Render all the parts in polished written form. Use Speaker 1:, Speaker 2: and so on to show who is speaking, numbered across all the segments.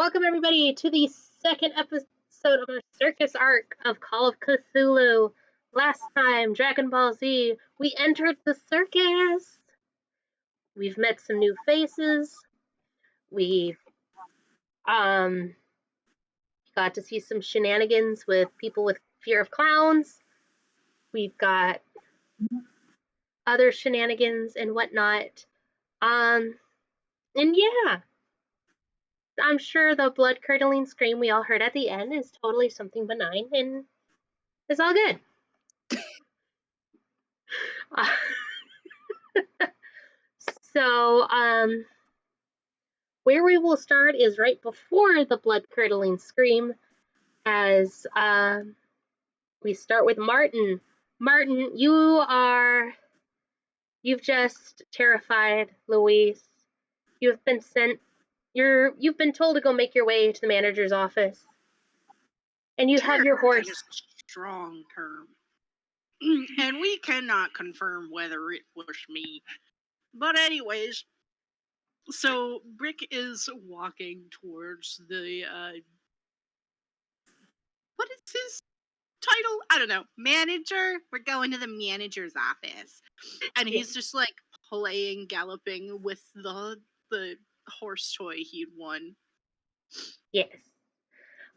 Speaker 1: Welcome everybody to the second episode of our circus arc of Call of Cthulhu. Last time, Dragon Ball Z, we entered the circus. We've met some new faces. We've got to see some shenanigans with people with fear of clowns. We've got other shenanigans and whatnot. And yeah, I'm sure the blood-curdling scream we all heard at the end is totally something benign and it's all good. So, where we will start is right before the blood-curdling scream, as we start with Martin. Martin, you've just terrified Louise. You've been told to go make your way to the manager's office, and you have your horse.
Speaker 2: That is a strong term, and we cannot confirm whether it was me. But anyways, so Brick is walking towards the what is his title? I don't know. Manager. We're going to the manager's office, and he's just like galloping with the horse toy he'd won.
Speaker 1: Yes.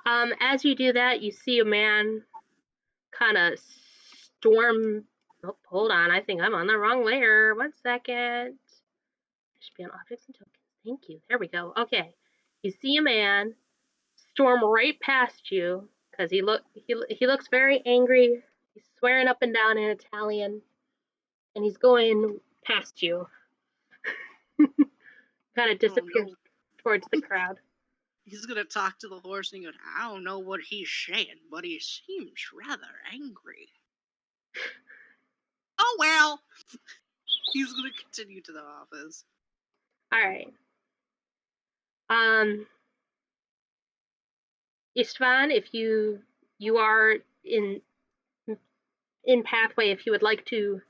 Speaker 1: As you do that, you see a man kind of storm. Oh, hold on. I think I'm on the wrong layer. 1 second. Should be on objects and tokens. Thank you. There we go. Okay. You see a man storm right past you because he looks very angry. He's swearing up and down in Italian, and he's going past you. Kind of disappears towards the crowd.
Speaker 2: He's gonna talk to the horse and he goes, I don't know what he's saying, but he seems rather angry. Oh well. He's gonna continue to the office.
Speaker 1: Alright. Istavan, if you are in pathway, if you would like to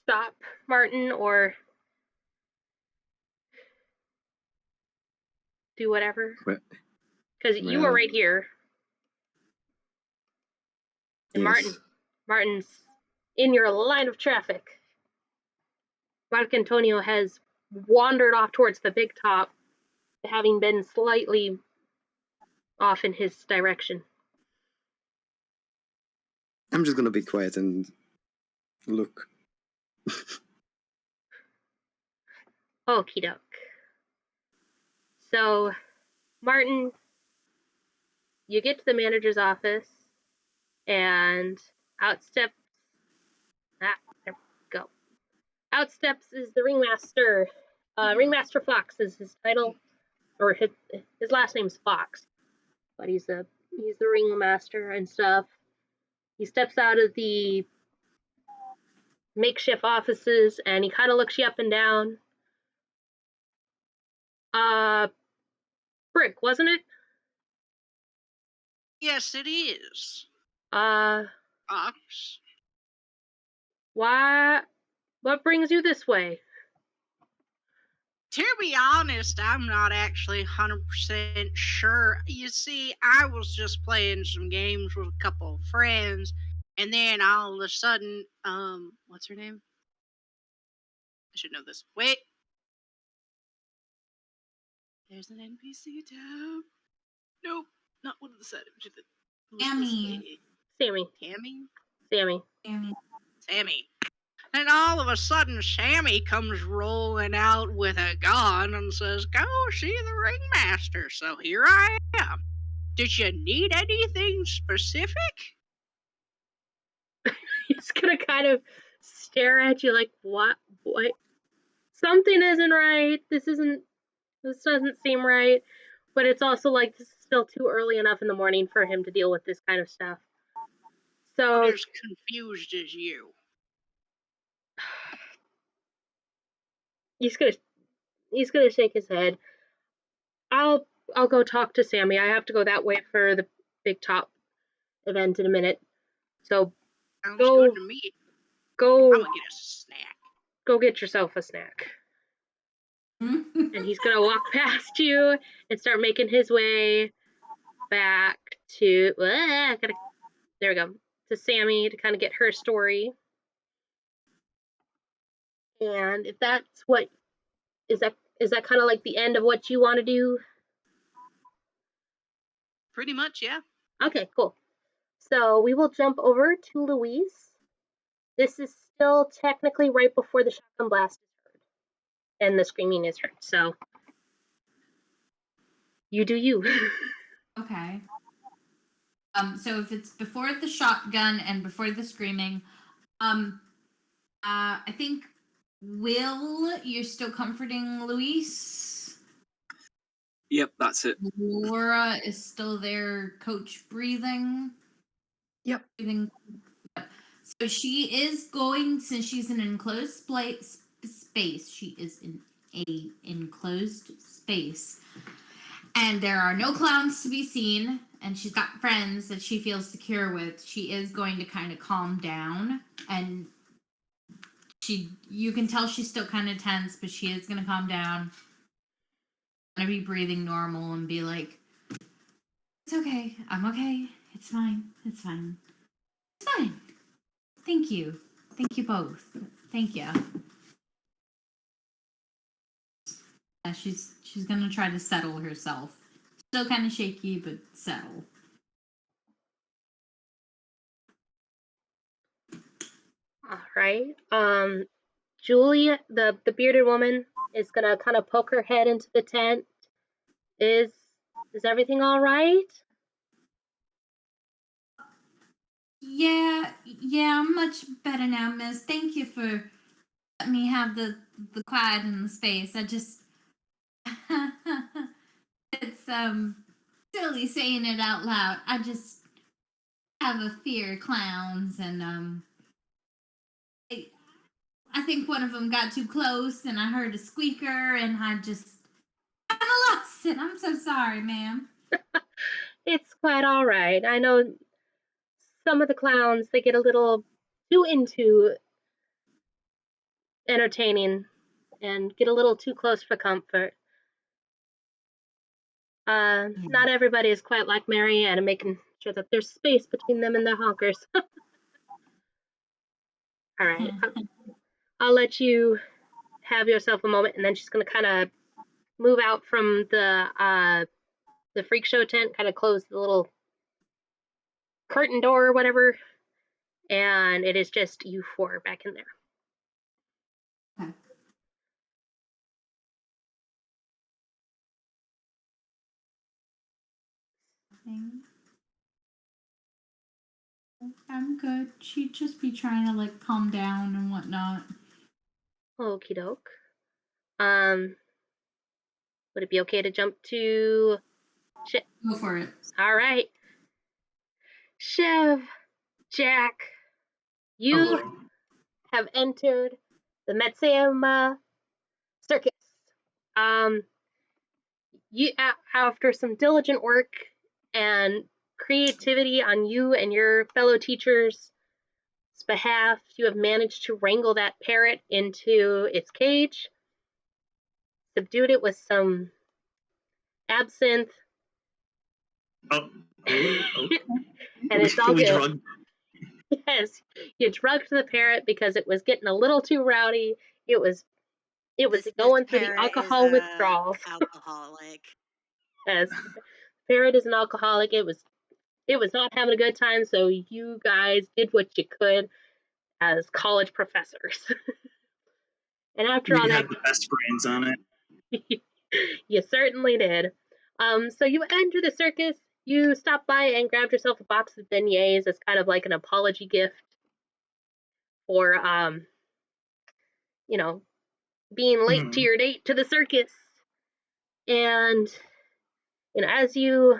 Speaker 1: stop Martin or do whatever. Because you were right here. And yes. Martin's in your line of traffic. Marcantonio has wandered off towards the big top, having been slightly off in his direction.
Speaker 3: I'm just gonna be quiet and look.
Speaker 1: Okie doke. So, Martin, you get to the manager's office, and out steps is the ringmaster. Ringmaster Fox is his title, or his last name's Fox, but he's the ringmaster and stuff. He steps out of the makeshift offices, and he kind of looks you up and down. Brick, wasn't it?
Speaker 2: Yes, it is.
Speaker 1: Fox. Why? What brings you this way?
Speaker 2: To be honest, I'm not actually 100% sure. You see, I was just playing some games with a couple of friends, and then all of a sudden, what's her name? I should know this. Wait. There's an NPC tab. Nope, not one of the settings. Sammy. And all of a sudden, Sammy comes rolling out with a gun and says, go see the ringmaster. So here I am. Did you need anything specific?
Speaker 1: He's gonna kind of stare at you like, what? Something isn't right. This doesn't seem right. But it's also like, this is still too early enough in the morning for him to deal with this kind of stuff. So
Speaker 2: I'm as confused as you.
Speaker 1: He's gonna shake his head. I'll go talk to Sammy. I have to go that way for the big top event in a minute. So
Speaker 2: sounds good to me.
Speaker 1: Go.
Speaker 2: I'm gonna get a snack.
Speaker 1: Go get yourself a snack. And he's gonna walk past you and start making his way back to there we go, to Sammy to kind of get her story. And if that's what is that kind of like the end of what you want to do?
Speaker 2: Pretty much, yeah.
Speaker 1: Okay, cool. So we will jump over to Louise. This is still technically right before the shotgun blast is heard and the screaming is heard. So you do you.
Speaker 4: Okay. So if it's before the shotgun and before the screaming, I think Will, you're still comforting Luis.
Speaker 3: Yep, that's it.
Speaker 4: Laura is still there, coach breathing.
Speaker 3: Yep.
Speaker 4: Breathing. Yep. So she is going, since she's in an enclosed space, she is in a enclosed space. And there are no clowns to be seen, and she's got friends that she feels secure with. She is going to kind of calm down, and you can tell she's still kind of tense, but she is going to calm down. Going to be breathing normal and be like, "It's okay. I'm okay. It's fine. It's fine. It's fine. Thank you. Thank you both. Thank you." Yeah, she's going to try to settle herself. Still kind of shaky, but settle.
Speaker 1: All right. Julie, the bearded woman, is gonna kind of poke her head into the tent. Is everything all right?
Speaker 4: Yeah, I'm much better now, miss. Thank you for letting me have the quiet in the space. I just it's silly saying it out loud. I just have a fear of clowns, and I think one of them got too close, and I heard a squeaker, and I lost it. I'm so sorry, ma'am.
Speaker 1: It's quite all right. I know some of the clowns, they get a little too into entertaining and get a little too close for comfort. Not everybody is quite like Marianne and making sure that there's space between them and their honkers. All right. I'll let you have yourself a moment, and then she's going to kind of move out from the freak show tent, kind of close the little curtain door or whatever, and it is just you four back in there.
Speaker 4: Okay. I'm good. She'd just be trying to like calm down and whatnot.
Speaker 1: Okie doke. Would it be okay to jump to Chev?
Speaker 4: Go for it.
Speaker 1: All right. Chev, Jack, you have entered the Mastema circus. You after some diligent work and creativity on you and your fellow teachers' behalf, you have managed to wrangle that parrot into its cage, subdued it with some absinthe, and it's all good. Yes, you drugged the parrot because it was getting a little too rowdy. It was going through the alcohol withdrawals.
Speaker 2: Alcoholic.
Speaker 1: Yes, parrot is an alcoholic. It was not having a good time, so you guys did what you could as college professors. And after all that,
Speaker 5: had the best brains on it.
Speaker 1: you certainly did. So you enter the circus. You stopped by and grabbed yourself a box of beignets as kind of like an apology gift for, being late to your date to the circus. And, as you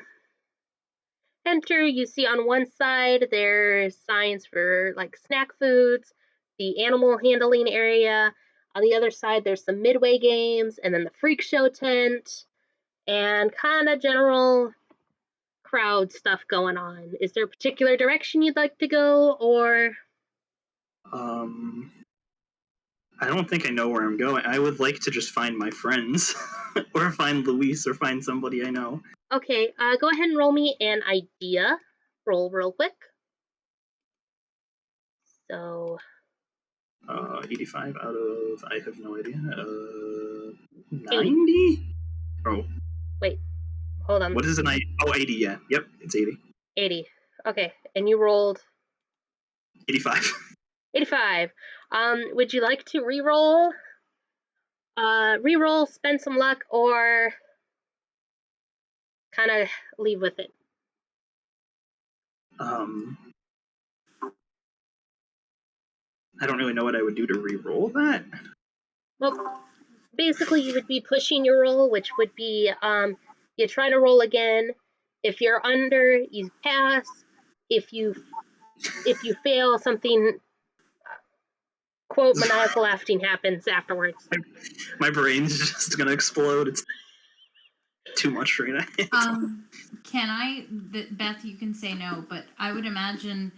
Speaker 1: enter, you see on one side there's signs for like snack foods, the animal handling area. On the other side, there's some midway games, and then the freak show tent, and kind of general crowd stuff going on. Is there a particular direction you'd like to go, or?
Speaker 5: I don't think I know where I'm going. I would like to just find my friends, or find Louise, or find somebody I know.
Speaker 1: Okay, go ahead and roll me an idea. Roll real quick. So
Speaker 5: 85 out of, I have no idea, 90? Oh,
Speaker 1: wait, hold on.
Speaker 5: what is an 80, yeah. Yep, it's 80.
Speaker 1: 80. Okay, and you rolled
Speaker 5: 85.
Speaker 1: 85. Would you like to re-roll? Re-roll, spend some luck, or kind of leave with it?
Speaker 5: I don't really know what I would do to re-roll that.
Speaker 1: Well, basically you would be pushing your roll, which would be you try to roll again. If you're under, you pass. If you fail, something quote maniacal laughing happens afterwards.
Speaker 5: My brain's just gonna explode. It's too much right now.
Speaker 4: Can I, Beth, you can say no, but I would imagine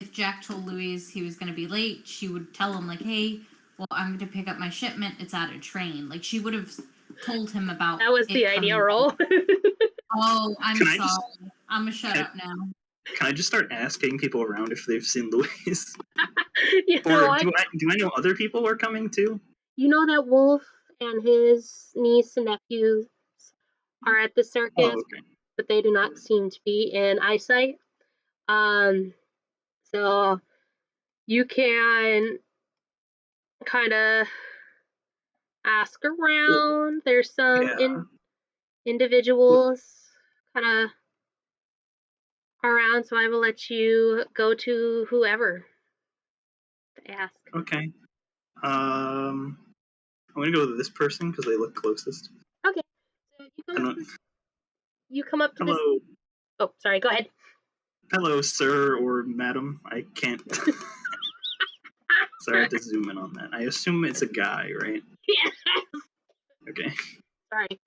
Speaker 4: if Jack told Louise he was going to be late, she would tell him, like, hey, well, I'm going to pick up my shipment. It's at a train. Like, she would have told him about
Speaker 1: That was the idea roll.
Speaker 4: Oh, I'm sorry. I'm going to shut up now.
Speaker 5: Can I just start asking people around if they've seen Louise?
Speaker 1: You
Speaker 5: or
Speaker 1: know,
Speaker 5: do I know other people are coming too?
Speaker 1: You know that Wolf and his niece and nephews are at the circus,
Speaker 5: okay.
Speaker 1: but they do not seem to be in eyesight. So you can kind of ask around. There's some individuals kind of around, so I will let you go to whoever to ask.
Speaker 5: Okay. I'm gonna go with this person because they look closest.
Speaker 1: Okay. So you come up to this.
Speaker 5: Hello.
Speaker 1: Oh, sorry. Go ahead.
Speaker 5: Hello, sir or madam. I can't. Sorry, I have to zoom in on that. I assume it's a guy, right?
Speaker 1: Yeah.
Speaker 5: Okay.
Speaker 1: Sorry.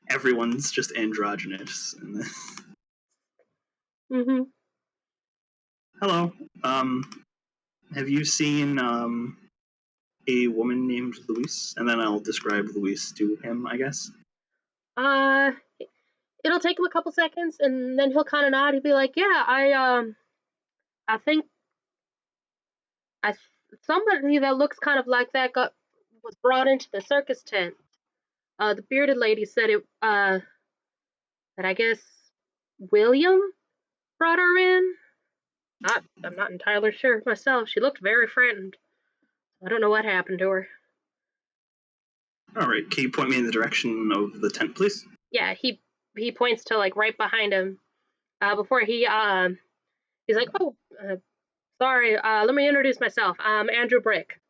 Speaker 5: Everyone's just androgynous in this.
Speaker 1: Mm-hmm.
Speaker 5: Hello. Have you seen a woman named Louise? And then I'll describe Louise to him, I guess.
Speaker 1: It'll take him a couple seconds, and then he'll kind of nod. He'll be like, "Yeah, I think somebody that looks kind of like that was brought into the circus tent. The bearded lady said that I guess William brought her in. I'm not entirely sure myself. She looked very frightened. I don't know what happened to her."
Speaker 5: All right, can you point me in the direction of the tent, please?
Speaker 1: Yeah, he points to like right behind him. Before he's like, "Oh, sorry. Let me introduce myself. I'm Andrew Brick."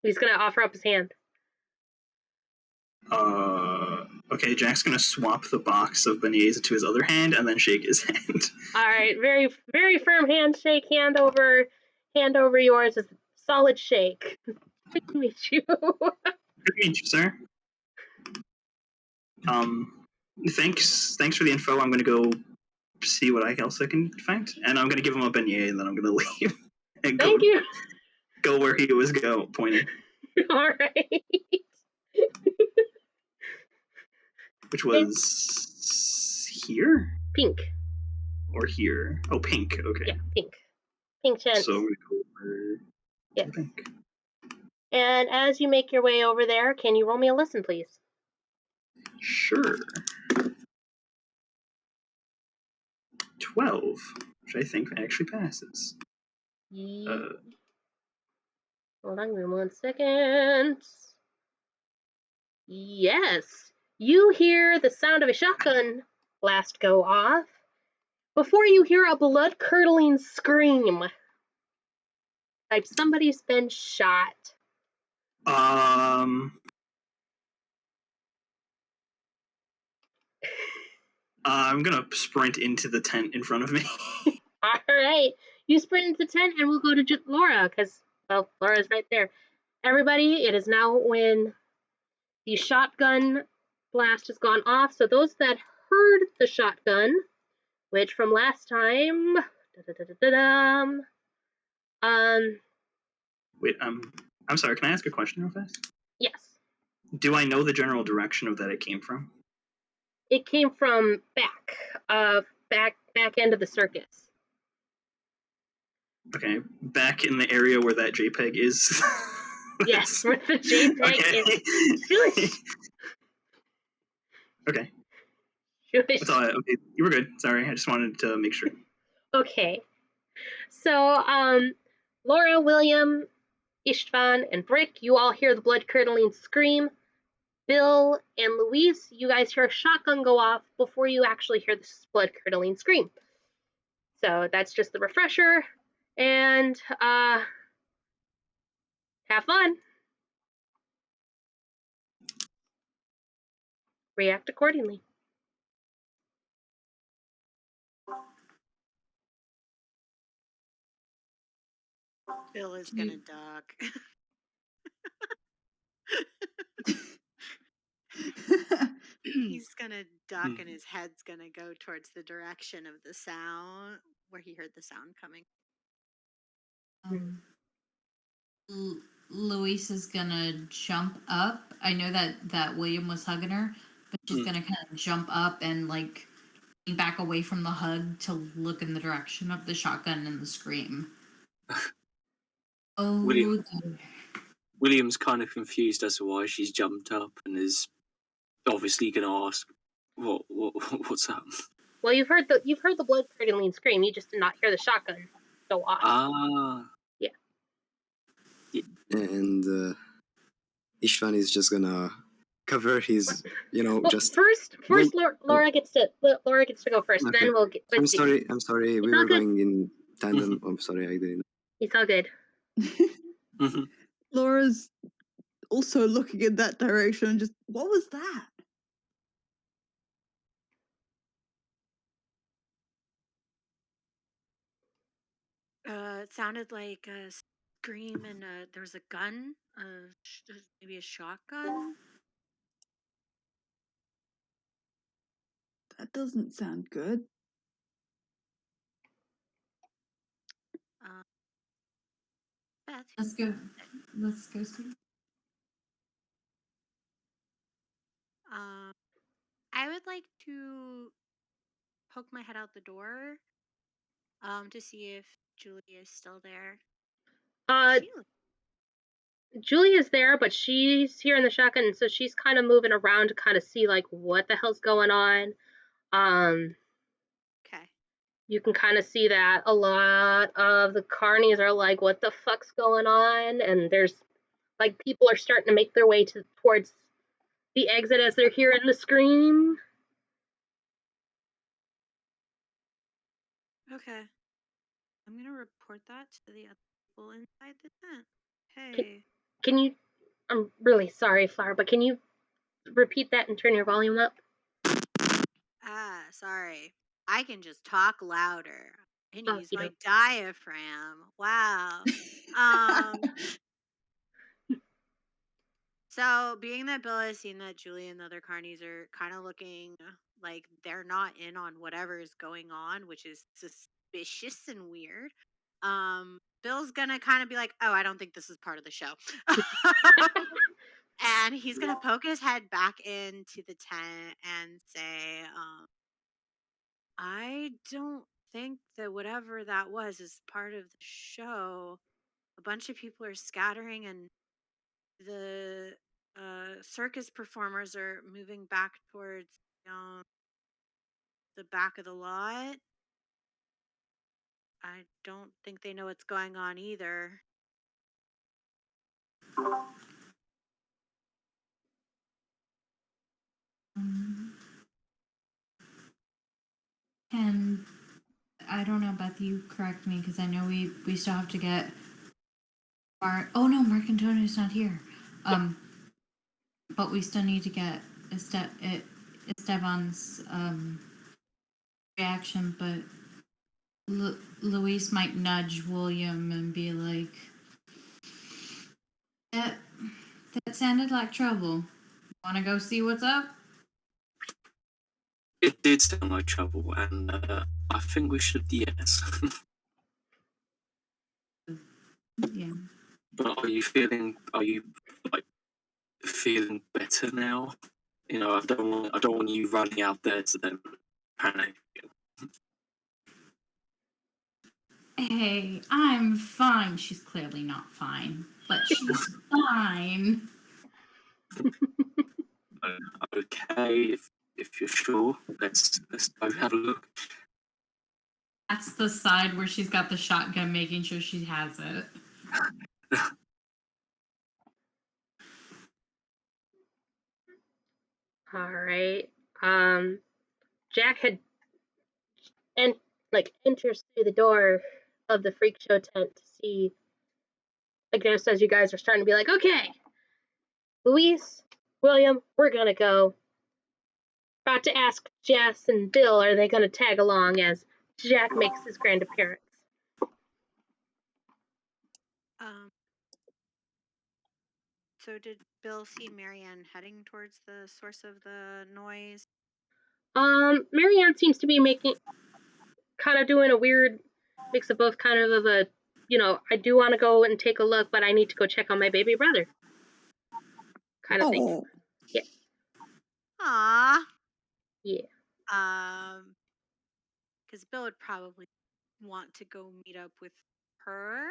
Speaker 1: He's gonna offer up his hand.
Speaker 5: Okay, Jack's gonna swap the box of beignets to his other hand and then shake his hand.
Speaker 1: All right, very, very firm handshake. Hand over yours. Is a solid shake. Good to meet you.
Speaker 5: Good to meet you, sir. Thanks for the info. I'm gonna go see what else I can find, and I'm gonna give him a beignet, and then I'm gonna leave and
Speaker 1: Thank you.
Speaker 5: Go where he was pointing.
Speaker 1: All right.
Speaker 5: Which was here?
Speaker 1: Pink.
Speaker 5: Or here? Oh, pink. Okay.
Speaker 1: Yeah, pink. Pink chance.
Speaker 5: So I'm gonna go over to pink.
Speaker 1: And as you make your way over there, can you roll me a listen, please?
Speaker 5: Sure. 12, which I think actually passes.
Speaker 1: Hold on, give me 1 second. Yes. You hear the sound of a shotgun blast go off before you hear a blood-curdling scream. Like somebody's been shot.
Speaker 5: I'm gonna sprint into the tent in front of me.
Speaker 1: All right. You sprint into the tent, and we'll go to Laura, because, well, Laura's right there. Everybody, it is now when the shotgun blast has gone off. So those that heard the shotgun, which from last time,
Speaker 5: Wait, I'm sorry, can I ask a question real fast?
Speaker 1: Yes.
Speaker 5: Do I know the general direction of that it came from?
Speaker 1: It came from back end of the circus.
Speaker 5: Okay, back in the area where that JPEG is.
Speaker 1: Yes, where the JPEG is. Shush.
Speaker 5: Okay.
Speaker 1: Shush.
Speaker 5: That's all. Okay, you were good. Sorry, I just wanted to make sure.
Speaker 1: Okay. So, Laura, William, Istavan, and Brick, you all hear the blood-curdling scream. Bill and Louise, you guys hear a shotgun go off before you actually hear the blood-curdling scream. So that's just the refresher, and have fun. React accordingly.
Speaker 2: Bill is gonna duck. He's gonna duck and his head's gonna go towards the direction of the sound, where he heard the sound coming.
Speaker 4: Luis is gonna jump up. I know that William was hugging her, but she's gonna kind of jump up and like back away from the hug to look in the direction of the shotgun and the scream. Oh,
Speaker 6: William's kind of confused as to why she's jumped up and is obviously going to ask, "What's up?"
Speaker 1: Well, you've heard the blood curdling scream. You just did not hear the shotgun go off.
Speaker 6: Ah.
Speaker 1: Yeah.
Speaker 3: And Istvan is just gonna cover his, well, just
Speaker 1: first Laura gets to go first. Okay. Then we'll get.
Speaker 3: I'm sorry. We were going in tandem. I'm sorry, I didn't.
Speaker 1: It's all good.
Speaker 7: Laura's also looking in that direction. Just what was that?
Speaker 2: It sounded like a scream and there was a gun, maybe a shotgun.
Speaker 7: That doesn't sound good.
Speaker 2: Beth,
Speaker 4: let's go see.
Speaker 2: I would like to poke my head out the door, to see if Julie is still there.
Speaker 1: Julia's there, but she's hearing the shotgun, so she's kind of moving around to kind of see like what the hell's going on.
Speaker 2: Okay.
Speaker 1: You can kind of see that a lot of the carnies are like, "What the fuck's going on?" And there's like people are starting to make their way towards the exit as they're hearing the scream.
Speaker 2: Okay. I'm gonna report that to the other people inside the tent. Hey.
Speaker 1: Can you? I'm really sorry, Flower, but can you repeat that and turn your volume up?
Speaker 2: Sorry. I can just talk louder. I can use my diaphragm. Wow. So, being that Bill has seen that Julie and the other carnies are kind of looking like they're not in on whatever is going on, which is suspicious and weird, Bill's gonna kind of be like, "Oh, I don't think this is part of the show." And he's gonna poke his head back into the tent and say, I don't think that whatever that was is part of the show. A bunch of people are scattering and the circus performers are moving back towards the back of the lot. I don't think they know what's going on either.
Speaker 4: And I don't know, Beth, you correct me because I know we still have to get Marcantonio's not here. But we still need to get Estaban's reaction, but Louise might nudge William and be like, that sounded like trouble. Want to go see what's up?
Speaker 6: It did sound like trouble, and I think we should, yes.
Speaker 4: Yeah.
Speaker 6: But are you like feeling better now? You know, I don't want you running out there to then panic.
Speaker 4: Hey, I'm fine. She's clearly not fine, but she's fine.
Speaker 6: Okay, if you're sure, let's go have a look.
Speaker 4: That's the side where she's got the shotgun, making sure she has it.
Speaker 1: All right. Jack had enters through the door of the freak show tent to see, like, just as you guys are starting to be like, okay, Louise, William, we're gonna go. About to ask Jess and Bill, are they gonna tag along as Jack makes his grand appearance?
Speaker 8: So did Bill see Marianne heading towards the source of the noise?
Speaker 1: Marianne seems to be doing a weird mix of both, kind of a, I do want to go and take a look, but I need to go check on my baby brother kind of thing.
Speaker 7: Oh,
Speaker 1: Yeah.
Speaker 8: Aww.
Speaker 1: Yeah.
Speaker 8: Because Bill would probably want to go meet up with her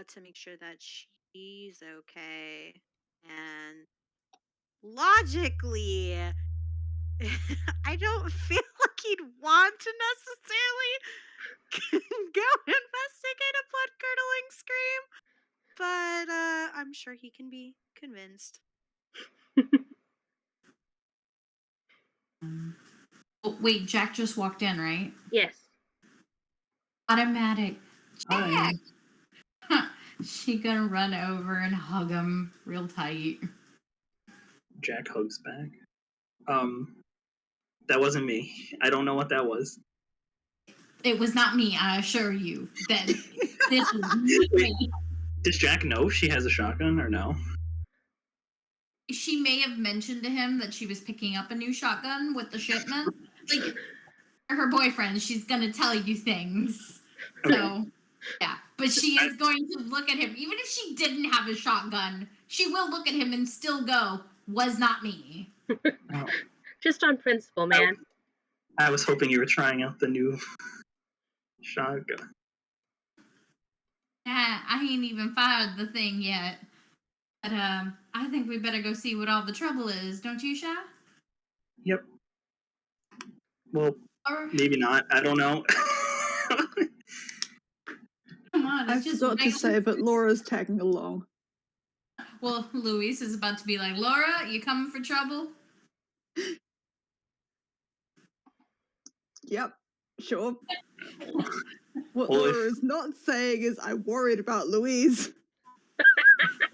Speaker 8: to make sure that she's okay. And logically, I don't feel like he'd want to necessarily go investigate a blood-curdling scream, but I'm sure he can be convinced.
Speaker 4: Oh, wait, Jack just walked in, right?
Speaker 1: Yes.
Speaker 4: Automatic.
Speaker 5: Hi.
Speaker 4: Jack! She gonna run over and hug him real tight.
Speaker 5: Jack hugs back. That wasn't me. I don't know what that was.
Speaker 4: It was not me, I assure you. That this was me.
Speaker 5: Does Jack know she has a shotgun or no?
Speaker 4: She may have mentioned to him that she was picking up a new shotgun with the shipment. Like, her boyfriend, she's gonna tell you things.
Speaker 5: Okay.
Speaker 4: So, yeah. But she is going to look at him. Even if she didn't have a shotgun, she will look at him and still go, was not me.
Speaker 5: Oh.
Speaker 1: Just on principle, man.
Speaker 5: I was hoping you were trying out the new shotgun.
Speaker 4: Yeah, I ain't even fired the thing yet. But I think we better go see what all the trouble is, don't you, Sha?
Speaker 5: Yep. Well,
Speaker 4: Or
Speaker 5: maybe not. I don't know.
Speaker 4: come on,
Speaker 7: I
Speaker 4: it's just
Speaker 7: forgot to
Speaker 4: random.
Speaker 7: say, but Laura's tagging along.
Speaker 4: Well, Louise is about to be like, Laura, you coming for trouble?
Speaker 7: Yep, sure. What
Speaker 5: Well,
Speaker 7: Laura is not saying is, I'm worried about Louise.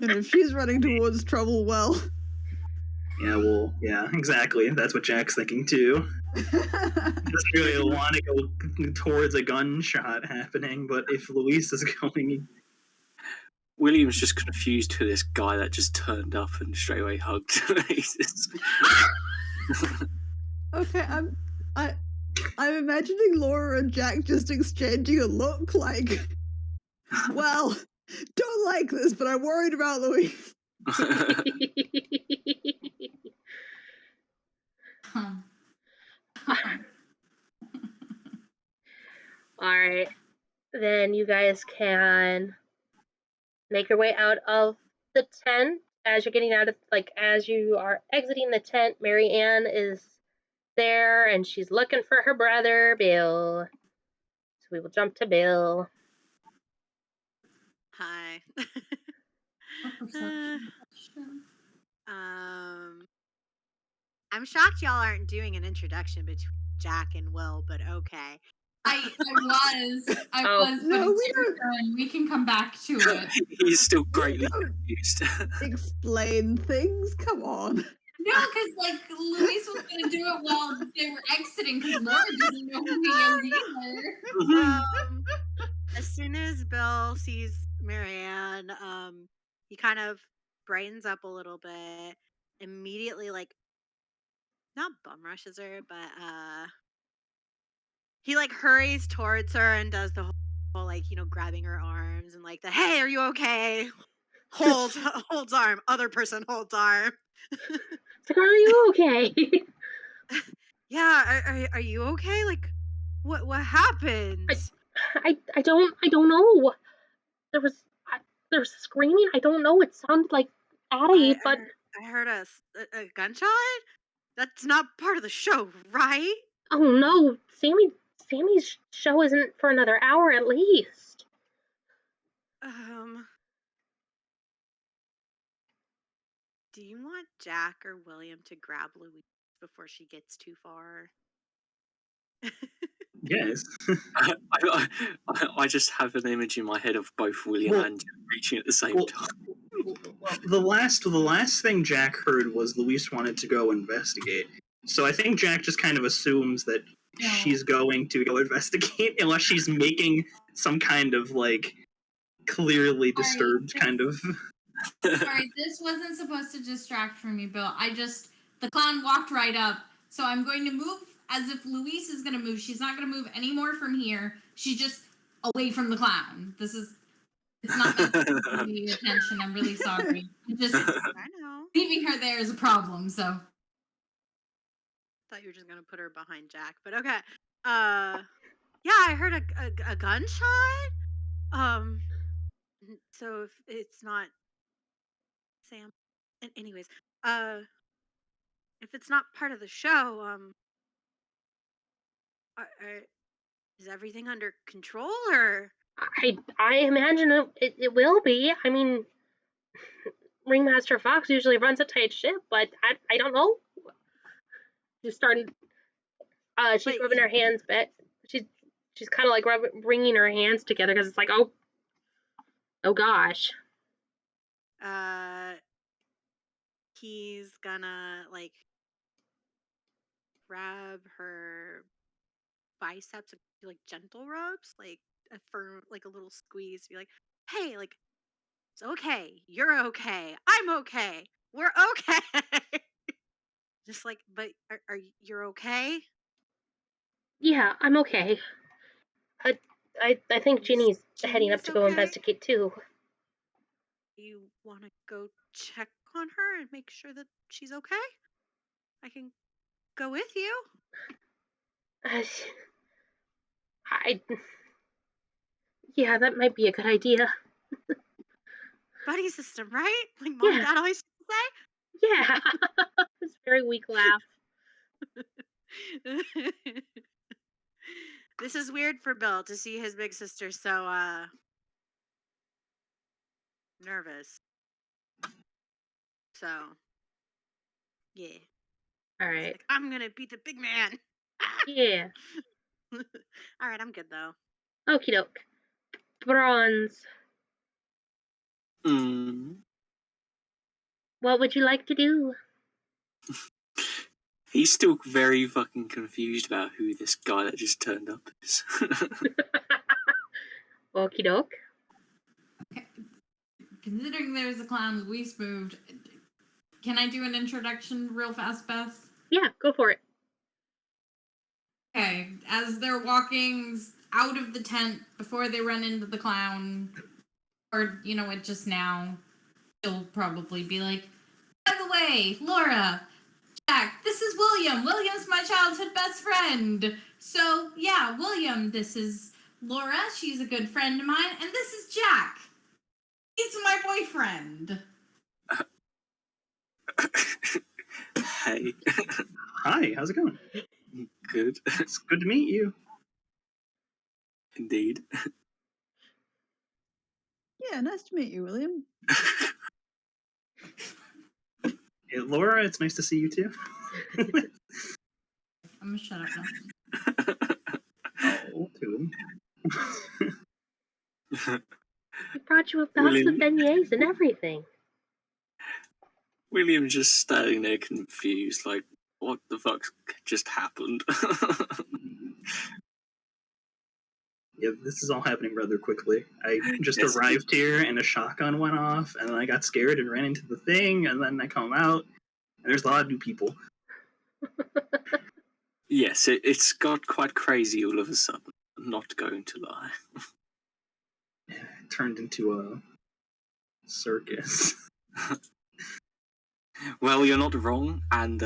Speaker 7: And if she's running towards trouble, well.
Speaker 5: Yeah, exactly. That's what Jack's thinking too. Doesn't really want to go towards a gunshot happening, but if Louise is going,
Speaker 6: William's just confused to this guy that just turned up and straight away hugged.
Speaker 7: Okay, I'm imagining Laura and Jack just exchanging a look like, well, don't like this, but I'm worried about Louise.
Speaker 1: All right. Then you guys can make your way out of the tent. As you're getting out of, as you are exiting the tent, Mary Ann is there and she's looking for her brother, Bill. So we will jump to Bill.
Speaker 8: Hi. I'm shocked y'all aren't doing an introduction between Jack and Will, but okay.
Speaker 4: I was, but
Speaker 7: No,
Speaker 4: it's
Speaker 7: we
Speaker 4: your
Speaker 7: don't
Speaker 4: turn. We can come back to it.
Speaker 6: He's still greatly confused.
Speaker 7: explain things. Come on.
Speaker 4: No, because Louise was gonna do it while they were exiting, because Laura doesn't know who he is either.
Speaker 8: As soon as Bill sees Marianne, he kind of brightens up a little bit. Immediately, not bum rushes her, but he hurries towards her and does the whole like, grabbing her arms and like the hey, are you okay? Holds arm. Other person holds arm.
Speaker 1: It's like, are you okay?
Speaker 8: Yeah, are you okay? Like, what happened?
Speaker 1: I don't know. There was screaming. I don't know. It sounded like Addie, but
Speaker 8: I heard a gunshot. That's not part of the show, right?
Speaker 1: oh no, Sammy's show isn't for another hour at least.
Speaker 8: Do you want Jack or William to grab Louise before she gets too far?
Speaker 5: Yes.
Speaker 6: I just have an image in my head of both William and Jack reaching at the same time.
Speaker 5: Well, the last thing Jack heard was Louise wanted to go investigate. So I think Jack just kind of assumes that she's going to go investigate unless she's making some kind of like clearly disturbed kind of.
Speaker 4: Sorry, this wasn't supposed to distract from me, Bill. The clown walked right up, so I'm going to move as if Louise is going to move. She's not going to move any more from here. She's just away from the clown. It's not meant to give me attention. I'm really sorry.
Speaker 8: I know.
Speaker 4: Leaving her there is a problem, so.
Speaker 8: Thought you were just going to put her behind Jack, but okay. Yeah, I heard a gunshot. So if it's not Sam, and anyways, if it's not part of the show, is everything under control, or?
Speaker 1: I imagine it will be. I mean, Ringmaster Fox usually runs a tight ship, but I don't know. She's starting. She's rubbing her hands, but she's kind of like wringing her hands together because it's like, oh gosh.
Speaker 8: He's gonna like grab her biceps and do like gentle rubs, like a firm, like a little squeeze. Be like, hey, like it's okay. You're okay. I'm okay. We're okay. Just like, but are you're okay?
Speaker 1: Yeah, I'm okay. I think Ginny's heading up to go investigate too.
Speaker 8: You want to go check on her and make sure that she's okay? I can go with you.
Speaker 1: Yeah, that might be a good idea.
Speaker 8: Buddy system, right? Like Mom and Dad always say?
Speaker 1: Yeah. It's a very weak laugh.
Speaker 8: This is weird for Bill to see his big sister so nervous. So yeah.
Speaker 1: All right.
Speaker 8: Like, I'm gonna be the big man.
Speaker 1: Yeah.
Speaker 8: All right, I'm good though.
Speaker 1: Okie doke. Bronze. What would you like to do?
Speaker 6: He's still very fucking confused about who this guy that just turned up is.
Speaker 1: Okie doke.
Speaker 4: Okay. Considering there's a clown, Louise moved. Can I do an introduction real fast, Beth?
Speaker 1: Yeah, go for it.
Speaker 4: Okay, as they're walking out of the tent before they run into the clown, or, it just now, she'll probably be like, by the way, Laura, Jack, this is William. William's my childhood best friend. So, yeah, William, this is Laura. She's a good friend of mine. And this is Jack. He's my boyfriend.
Speaker 6: Hey.
Speaker 5: Hi, how's it going?
Speaker 6: Good.
Speaker 5: It's good to meet you.
Speaker 6: Indeed.
Speaker 7: Yeah, nice to meet you, William.
Speaker 5: Hey, Laura, it's nice to see you too.
Speaker 4: I'm gonna shut up now.
Speaker 5: Oh, too.
Speaker 1: We brought you a box of beignets and everything.
Speaker 6: William's just standing there confused, like, what the fuck just happened?
Speaker 5: Yeah, this is all happening rather quickly. I just arrived here and a shotgun went off, and then I got scared and ran into the thing, and then I come out, and there's a lot of new people.
Speaker 6: Yes, it's got quite crazy all of a sudden. I'm not going to lie.
Speaker 5: turned into a circus.
Speaker 6: Well, you're not wrong, and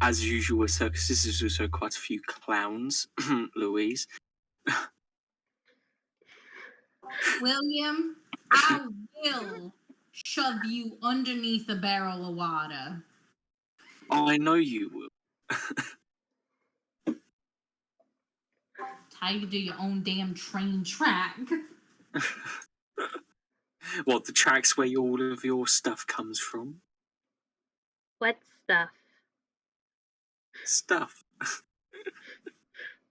Speaker 6: as usual with circuses, there's also quite a few clowns, Louise.
Speaker 4: William, I will shove you underneath a barrel of water.
Speaker 6: Oh, I know you will.
Speaker 4: How you do your own damn train track.
Speaker 6: What, the tracks where all of your stuff comes from?
Speaker 1: What stuff?
Speaker 6: Stuff.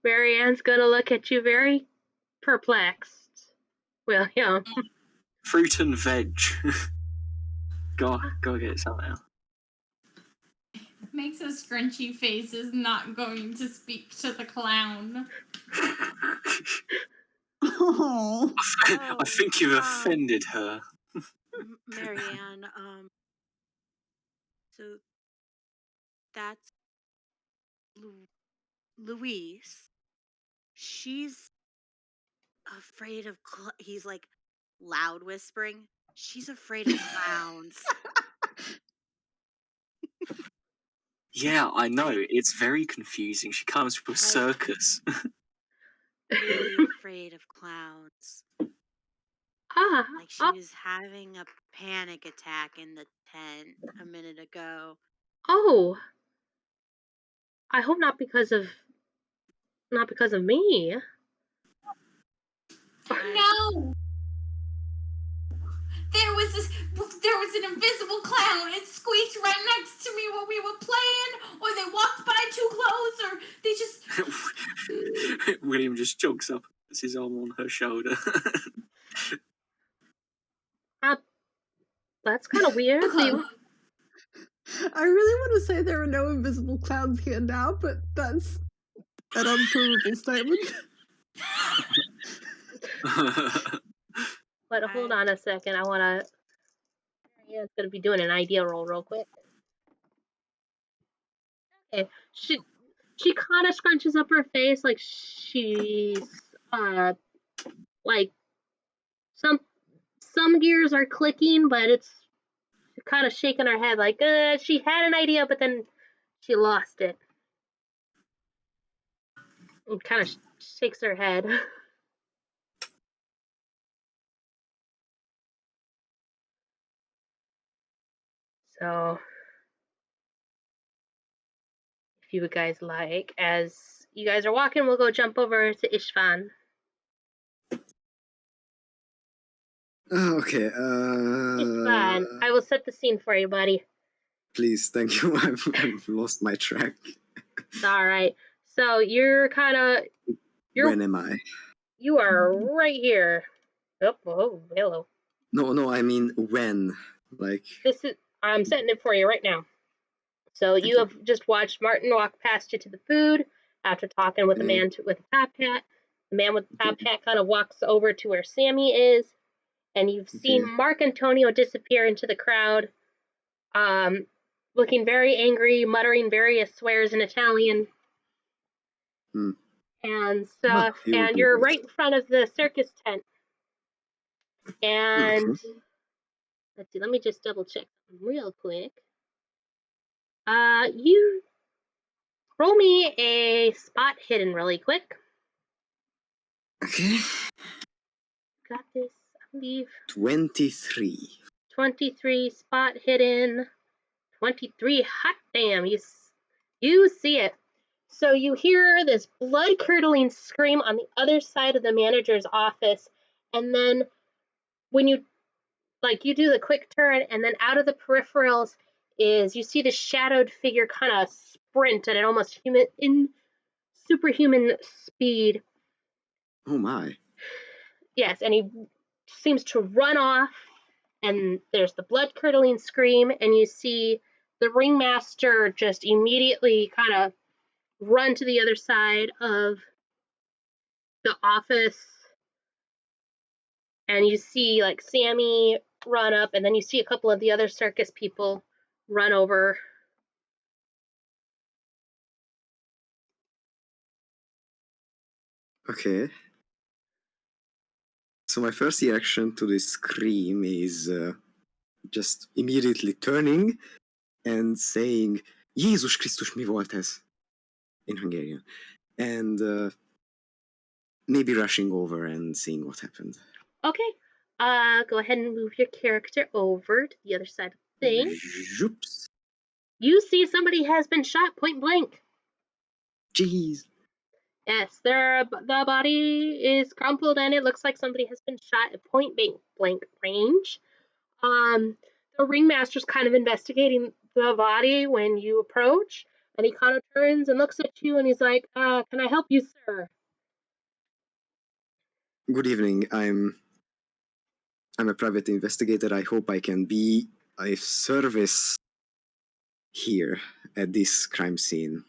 Speaker 1: Marianne's gonna look at you very perplexed. William.
Speaker 6: Fruit and veg. go get some now.
Speaker 4: Makes a scrunchy face is not going to speak to the clown.
Speaker 7: Oh.
Speaker 6: I think you've offended her.
Speaker 8: Marianne, so that's Louise. She's afraid of he's like loud whispering. She's afraid of clowns.
Speaker 6: Yeah, I know. It's very confusing. She comes from a circus.
Speaker 8: Really afraid of clowns. Like she was having a panic attack in the tent a minute ago.
Speaker 1: Oh. I hope not because of me.
Speaker 4: No! There was an invisible clown. It squeaked right next to me when we were playing, or they walked by too close, or they just...
Speaker 6: William just jogs up, puts his arm on her shoulder.
Speaker 1: That's kind of weird.
Speaker 7: I really want to say there are no invisible clowns here now, but that's an unprovable statement.
Speaker 1: But hold on a second. I want to... Marianne's going to be doing an idea roll real quick. Okay. She kind of scrunches up her face like she's... like... Some gears are clicking, but it's kind of shaking her head like she had an idea, but then she lost it. And kind of shakes her head. So, if you guys like, as you guys are walking, we'll go jump over to Istavan.
Speaker 3: Okay.
Speaker 1: Istavan, I will set the scene for you, buddy.
Speaker 3: Please, thank you. I've lost my track.
Speaker 1: It's all right. So you're kind of.
Speaker 3: When am I?
Speaker 1: You are right here. Oh, hello.
Speaker 3: No. I mean when. Like.
Speaker 1: I'm setting it for you right now. So you have just watched Martin walk past you to the food after talking with the man with the top hat. The man with the top hat kind of walks over to where Sammy is, and you've seen Marcantonio disappear into the crowd, looking very angry, muttering various swears in Italian. And stuff, and you're right in front of the circus tent. And let's see, let me just double check real quick. You roll me a spot hidden really quick.
Speaker 3: Okay.
Speaker 1: Got this, I believe.
Speaker 3: 23.
Speaker 1: 23 spot hidden. 23 hot damn. You see it. So you hear this blood-curdling scream on the other side of the manager's office, and then when you do the quick turn, and then out of the peripherals is you see the shadowed figure kind of sprint at an almost superhuman speed.
Speaker 3: Oh my.
Speaker 1: Yes, and he seems to run off, and there's the blood-curdling scream, and you see the ringmaster just immediately kind of run to the other side of the office, and you see like Sammy run up, and then you see a couple of the other circus people run over.
Speaker 3: Okay. So my first reaction to this scream is just immediately turning and saying, Jézus Krisztus, mi volt ez? In Hungarian. And maybe rushing over and seeing what happened.
Speaker 1: Okay. Go ahead and move your character over to the other side of the thing.
Speaker 3: Zhoops.
Speaker 1: You see somebody has been shot point blank.
Speaker 3: Jeez.
Speaker 1: Yes, the body is crumpled and it looks like somebody has been shot at point blank range. The ringmaster's kind of investigating the body when you approach, and he kind of turns and looks at you and he's like, can I help you, sir?
Speaker 3: Good evening. I'm a private investigator. I hope I can be of service here at this crime scene.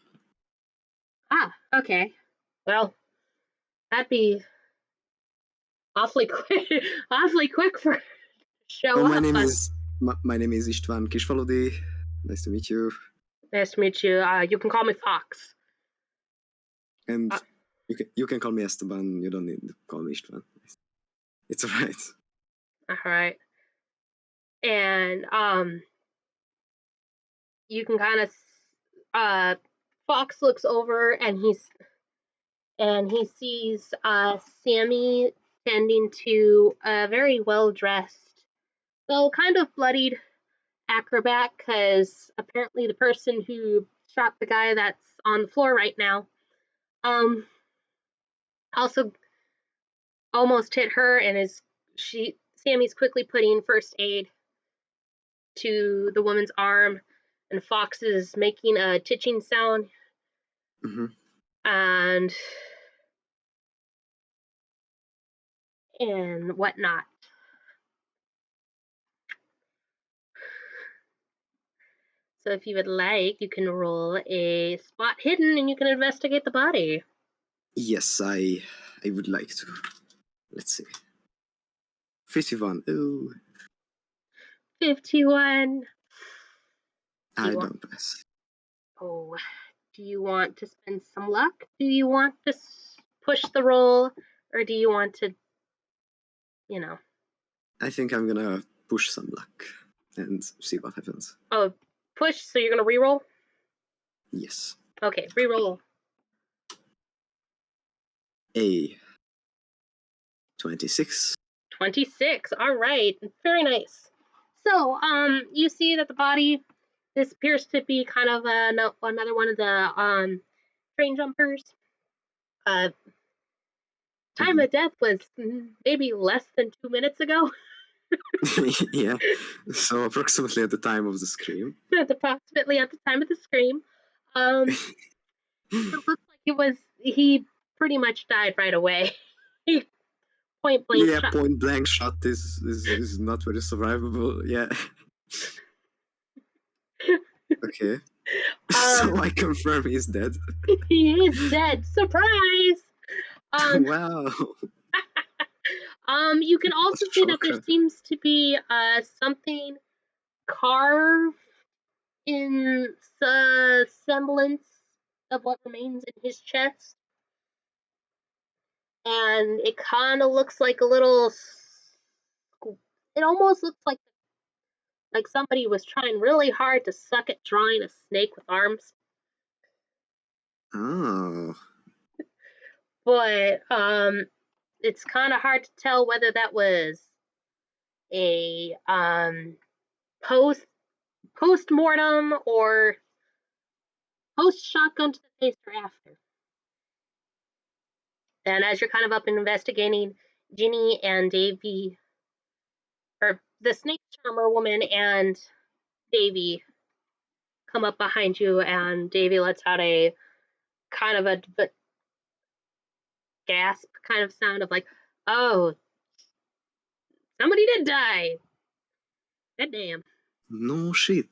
Speaker 1: Ah, okay. Well, that'd be awfully quick for show
Speaker 3: Oh,
Speaker 1: up.
Speaker 3: my name is Istavan Kisvalodi. Nice to meet you.
Speaker 1: Nice to meet you. You can call me Fox.
Speaker 3: And you can call me Estaban. You don't need to call me Istavan. It's alright.
Speaker 1: All right. And you can kind of Fox looks over and he sees Sammy tending to a very well dressed, though kind of bloodied acrobat, because apparently the person who shot the guy that's on the floor right now also almost hit her, and Sammy's quickly putting first aid to the woman's arm, and Fox is making a titching sound.
Speaker 3: Mm-hmm.
Speaker 1: and whatnot. So if you would like, you can roll a spot hidden and you can investigate the body.
Speaker 3: Yes, I would like to. Let's see. 51. Ooh.
Speaker 1: 51.
Speaker 3: I don't pass.
Speaker 1: Oh, do you want to spend some luck? Do you want to push the roll? Or do you want to,
Speaker 3: I think I'm gonna push some luck and see what happens.
Speaker 1: Oh, push, so you're going to reroll?
Speaker 3: Yes.
Speaker 1: Okay, reroll.
Speaker 3: A 26.
Speaker 1: 26. All right. Very nice. So, you see that the body, this appears to be kind of another one of the train jumpers. Time of death was maybe less than 2 minutes ago.
Speaker 3: Yeah. So approximately at the time of the scream.
Speaker 1: Approximately at the time of the scream. It looks like he pretty much died right away. Point blank
Speaker 3: Yeah,
Speaker 1: shot.
Speaker 3: point blank shot is not very survivable. Yeah. Okay. So I confirm he's dead.
Speaker 1: He is dead. Surprise!
Speaker 3: Wow.
Speaker 1: You can also see that there seems to be something carved in the semblance of what remains in his chest. And it kind of looks like a little. It almost looks like somebody was trying really hard to suck at drawing a snake with arms.
Speaker 3: Oh.
Speaker 1: But it's kind of hard to tell whether that was a post-mortem or post-shotgun to the face or after. And as you're kind of up investigating, Ginny and Davy, or the snake charmer woman and Davy, come up behind you, and Davy lets out a kind of a gasp kind of sound of like, oh, somebody did die. God damn.
Speaker 3: No shit.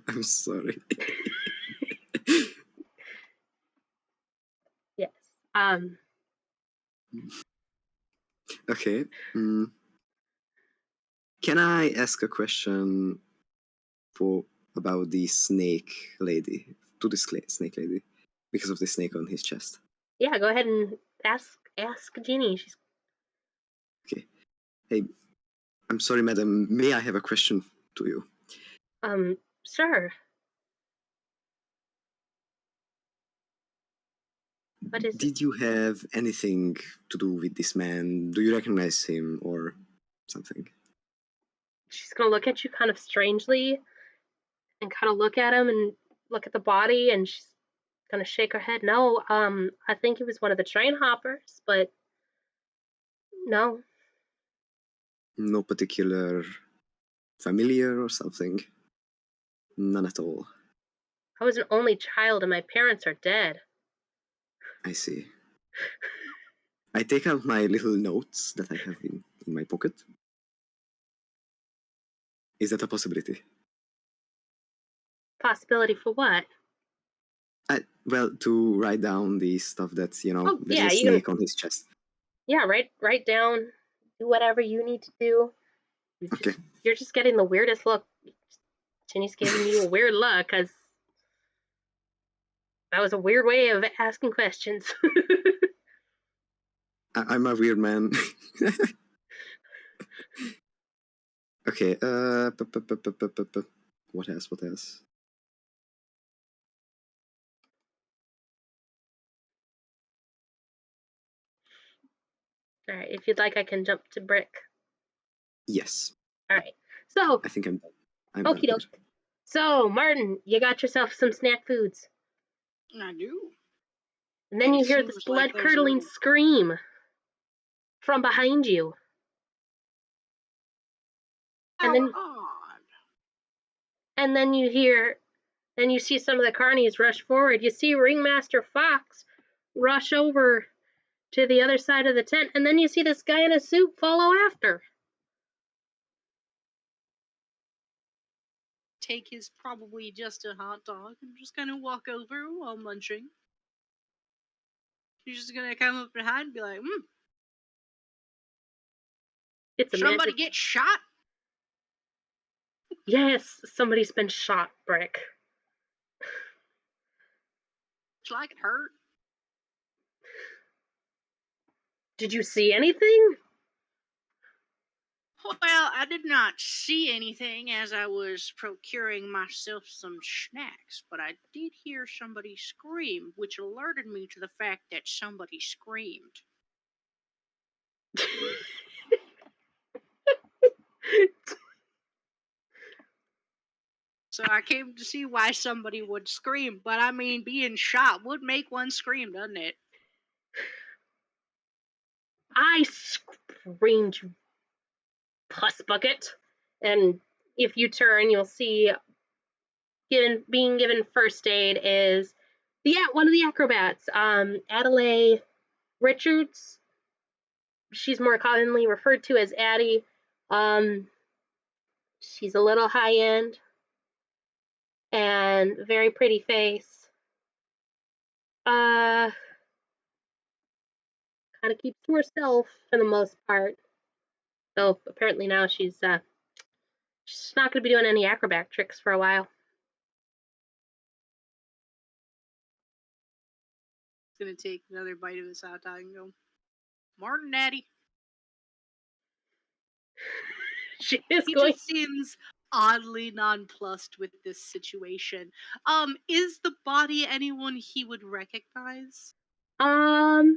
Speaker 3: I'm sorry.
Speaker 1: Yes.
Speaker 3: Okay. Can I ask a question about the snake lady to the snake lady because of the snake on his chest.
Speaker 1: Yeah, go ahead and ask Ginny. She's
Speaker 3: Okay. Hey, I'm sorry, madam. May I have a question to you?
Speaker 1: sure. What is it?
Speaker 3: Did you have anything to do with this man? Do you recognize him or something?
Speaker 1: She's gonna look at you kind of strangely and kind of look at him and look at the body, and she's gonna shake her head. No, I think he was one of the train hoppers, but no.
Speaker 3: No particular familiar or something? None at all.
Speaker 1: I was an only child and my parents are dead.
Speaker 3: I see. I take out my little notes that I have in my pocket. Is that a possibility?
Speaker 1: Possibility for what?
Speaker 3: Well, to write down the stuff that's,
Speaker 1: Oh,
Speaker 3: there's
Speaker 1: yeah,
Speaker 3: a
Speaker 1: you
Speaker 3: snake on his chest.
Speaker 1: Yeah, write down, do whatever you need to do.
Speaker 3: Okay.
Speaker 1: You're just getting the weirdest look. Ginny's giving you a weird look because that was a weird way of asking questions.
Speaker 3: I'm a weird man. Okay, what else?
Speaker 1: All right, if you'd like, I can jump to Brick.
Speaker 3: Yes.
Speaker 1: All right, so
Speaker 3: I think I'm done.
Speaker 1: okie doke. So, Martin, you got yourself some snack foods.
Speaker 2: I do.
Speaker 1: And then
Speaker 2: It
Speaker 1: you hear this
Speaker 2: seems like there's a
Speaker 1: blood-curdling
Speaker 2: little-
Speaker 1: scream from behind you. And then,
Speaker 2: odd.
Speaker 1: and then you see some of the carnies rush forward. You see Ringmaster Fox rush over to the other side of the tent, and then you see this guy in a suit follow after.
Speaker 2: Take his probably just a hot dog and just kind of walk over while munching. He's just gonna come up behind and be like,
Speaker 1: It's a
Speaker 2: somebody
Speaker 1: magic.
Speaker 2: get shot?
Speaker 1: Yes, somebody's been shot, Brick.
Speaker 2: It's like it hurt.
Speaker 1: Did you see anything?
Speaker 2: Well, I did not see anything as I was procuring myself some snacks, but I did hear somebody scream, which alerted me to the fact that somebody screamed. So I came to see why somebody would scream, but I mean, being shot would make one scream, doesn't it?
Speaker 1: I screamed, you puss bucket. And if you turn, you'll see being given first aid is one of the acrobats, Adelaide Richards. She's more commonly referred to as Addie. She's a little high end and very pretty face. Kind of keeps to herself for the most part. So apparently now she's not going to be doing any acrobat tricks for a while.
Speaker 2: Gonna take another bite of his hot dog and go, Martin, Daddy.
Speaker 1: She is
Speaker 2: He
Speaker 1: going.
Speaker 2: just seems oddly nonplussed with this situation. Is the body anyone he would recognize?
Speaker 1: Go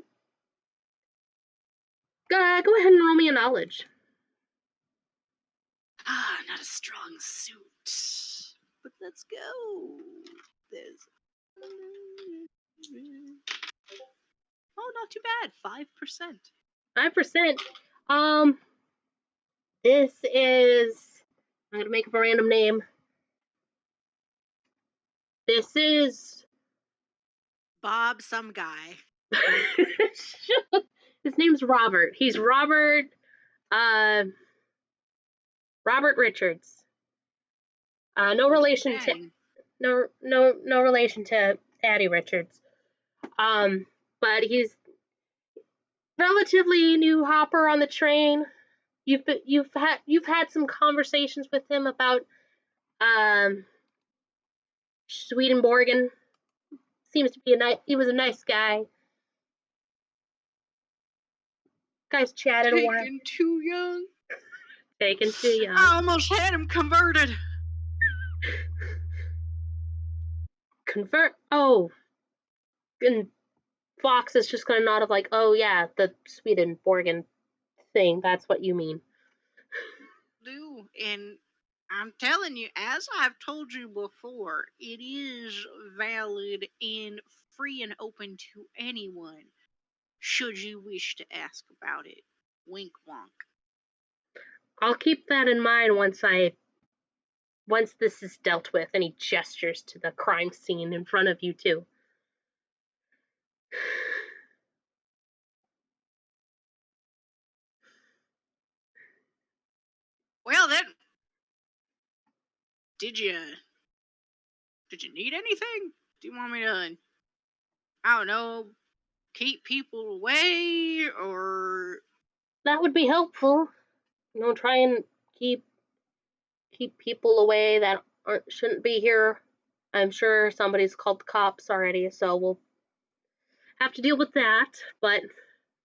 Speaker 1: ahead and roll me a knowledge.
Speaker 2: Not a strong suit. But let's go. There's. Oh, not too bad. 5%.
Speaker 1: 5%. This is. I'm gonna make up a random name. This is
Speaker 8: Bob, some guy.
Speaker 1: His name's Robert. He's Robert. Robert Richards. No relation to no relation to Addie Richards. But he's relatively new hopper on the train. You've had some conversations with him about Swedenborgen. seems to be he was a nice guy. Guys chatted a while.
Speaker 2: Taken too young.
Speaker 1: Taken too young.
Speaker 2: I almost had him converted.
Speaker 1: Convert. Oh. And Fox is just gonna nod of like, oh yeah, the Swedenborgian thing. That's what you mean.
Speaker 2: Do, and I'm telling you, as I've told you before, it is valid and free and open to anyone, should you wish to ask about it. Wink wonk.
Speaker 1: I'll keep that in mind once this is dealt with. And he gestures to the crime scene in front of you too.
Speaker 2: Well then, did you need anything? Do you want me to, I don't know, keep people away, or
Speaker 1: That would be helpful. Try and keep people away that shouldn't be here. I'm sure somebody's called the cops already, so we'll have to deal with that. But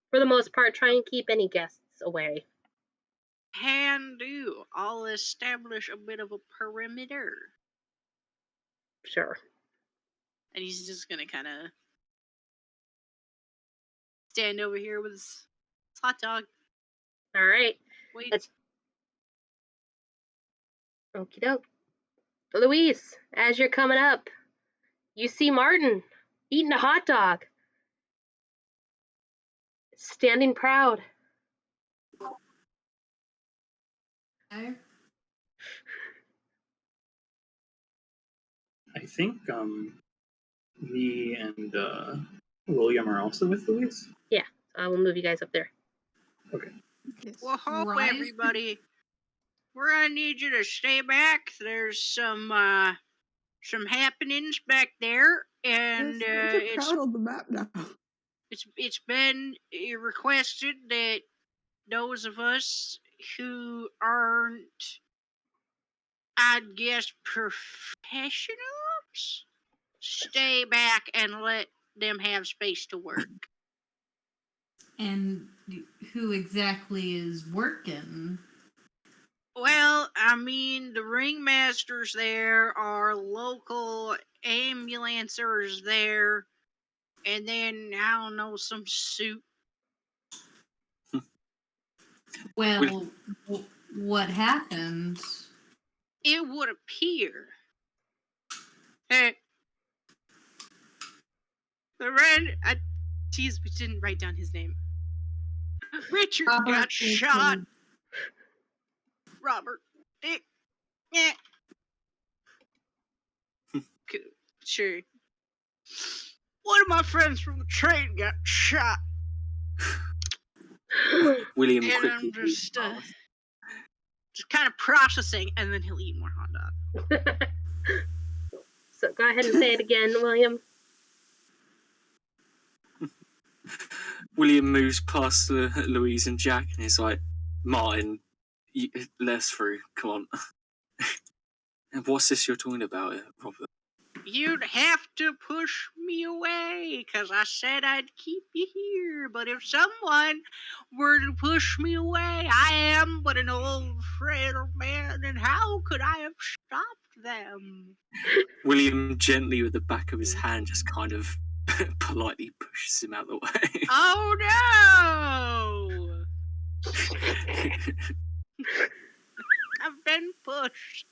Speaker 1: for the most part, try and keep any guests away.
Speaker 2: can do? I'll establish a bit of a perimeter.
Speaker 1: Sure.
Speaker 2: And he's just gonna kind of stand over here with his hot dog.
Speaker 1: All right.
Speaker 2: Wait.
Speaker 1: Let's. Okie doke. Louise, as you're coming up, you see Martin eating a hot dog, standing proud.
Speaker 4: Okay.
Speaker 5: I think me and William are also with Louise.
Speaker 1: Yeah, I will move you guys up there.
Speaker 5: Okay.
Speaker 7: Yes.
Speaker 2: Well, hope
Speaker 4: Right.
Speaker 2: everybody. We're gonna need you to stay back. There's some happenings back there, and
Speaker 7: Yes, it's a crowd on the map now.
Speaker 2: it's been requested that those of us who aren't, I'd guess, professionals, stay back and let them have space to work.
Speaker 4: And who exactly is working?
Speaker 2: Well, I mean, the ringmasters there are local ambulancers there, and then, I don't know, some suit.
Speaker 4: Well, what happened?
Speaker 2: It would appear that geez, we didn't write down his name. Richard got shot. Robert. Dick. Yeah. Sure. One of my friends from the train got shot.
Speaker 6: William
Speaker 2: And
Speaker 6: quickly.
Speaker 2: I'm just kind of processing, and then he'll eat more hot dog.
Speaker 1: So go ahead and say it again, William.
Speaker 6: William moves past Louise and Jack, and he's like, "Martin, let's through. Come on." And what's this you're talking about, Robert?
Speaker 2: You'd have to push me away, because I said I'd keep you here. But if someone were to push me away, I am but an old, frail man, and how could I have stopped them?
Speaker 6: William gently, with the back of his hand, just kind of politely pushes him out the way.
Speaker 2: Oh no! I've been pushed.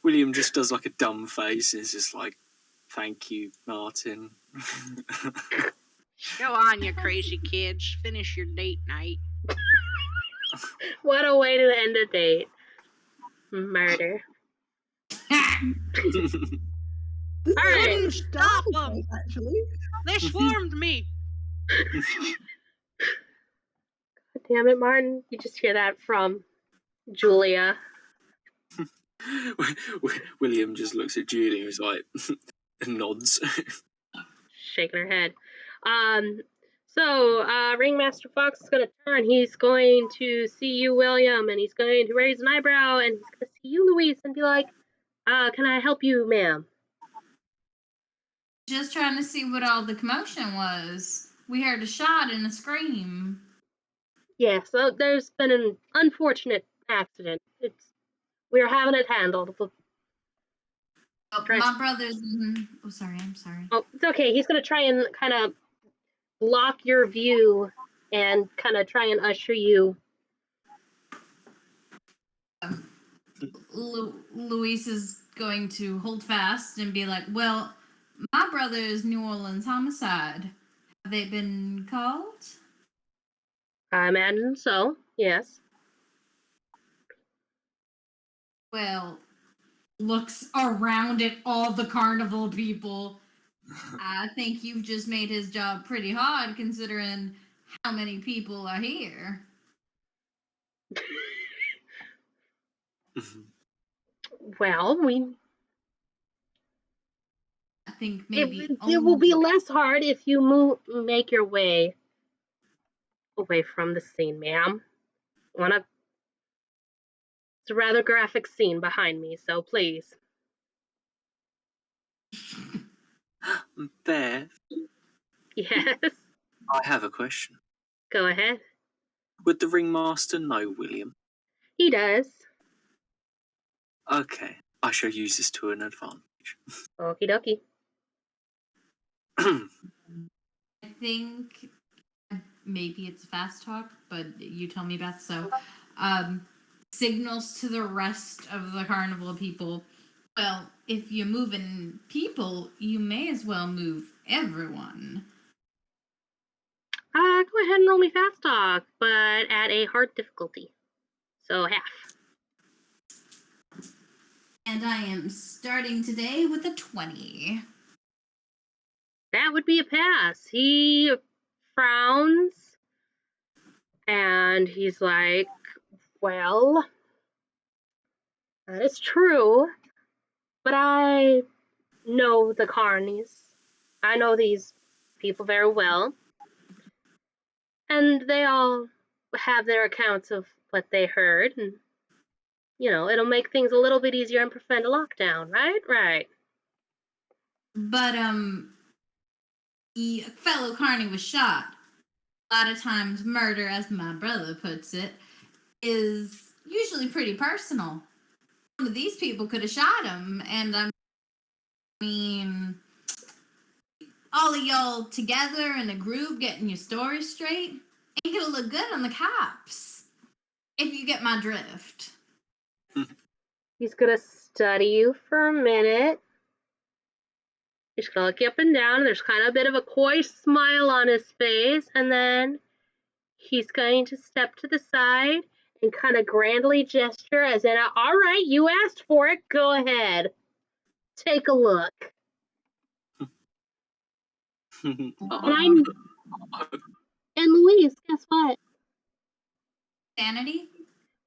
Speaker 6: William just does like a dumb face and is just like, "Thank you, Martin."
Speaker 2: Go on, you crazy kids. Finish your date night.
Speaker 1: What a way to end a date. Murder.
Speaker 7: This is
Speaker 1: All right.
Speaker 7: a
Speaker 2: Stop
Speaker 7: starter
Speaker 2: 'em.
Speaker 7: kit, actually.
Speaker 2: They swarmed me.
Speaker 1: Damn it, Martin. You just hear that from Julia.
Speaker 6: William just looks at Julie, who's like, and nods.
Speaker 1: Shaking her head. So Ringmaster Fox is going to turn. He's going to see you, William, and he's going to raise an eyebrow, and he's going to see you, Louise, and be like, can I help you, ma'am?
Speaker 4: Just trying to see what all the commotion was. We heard a shot and a scream.
Speaker 1: Yeah, so there's been an unfortunate accident. We're having it handled.
Speaker 4: My brother's. Oh, sorry. I'm sorry.
Speaker 1: Oh, it's okay. He's gonna try and kind of block your view and kind of try and usher you.
Speaker 4: Luis is going to hold fast and be like, well, my brother's New Orleans homicide. Have they been called?
Speaker 1: I imagine so, yes.
Speaker 4: Well, looks around at all the carnival people. I think you've just made his job pretty hard considering how many people are here.
Speaker 1: Well,
Speaker 4: I think maybe
Speaker 1: it will be less hard if you make your way away from the scene, ma'am. It's a rather graphic scene behind me, so please.
Speaker 6: Bear,
Speaker 1: Yes.
Speaker 6: I have a question.
Speaker 1: Go ahead.
Speaker 6: Would the ringmaster know William?
Speaker 1: He does.
Speaker 6: Okay, I shall use this to an advantage.
Speaker 1: Okie dokie.
Speaker 4: I think maybe it's fast talk, but you tell me, Beth. So, signals to the rest of the carnival people. Well, if you're moving people, you may as well move everyone.
Speaker 1: Go ahead and roll me fast talk, but at a hard difficulty. So half.
Speaker 4: And I am starting today with a 20.
Speaker 1: That would be a pass. He frowns and he's like, well, that is true, but I know the carnies. I know these people very well. And they all have their accounts of what they heard, and, it'll make things a little bit easier and prevent a lockdown, right? Right.
Speaker 4: But, the fellow carny was shot. A lot of times murder, as my brother puts it, is usually pretty personal. Some of these people could have shot him, and I mean, all of y'all together in a group getting your story straight ain't gonna look good on the cops, if you get my drift.
Speaker 1: He's gonna study you for a minute. He's gonna look you up and down. There's kind of a bit of a coy smile on his face, and then he's going to step to the side and kind of grandly gesture as in, all right, you asked for it, go ahead. Take a look. And Louise, guess what?
Speaker 4: Sanity?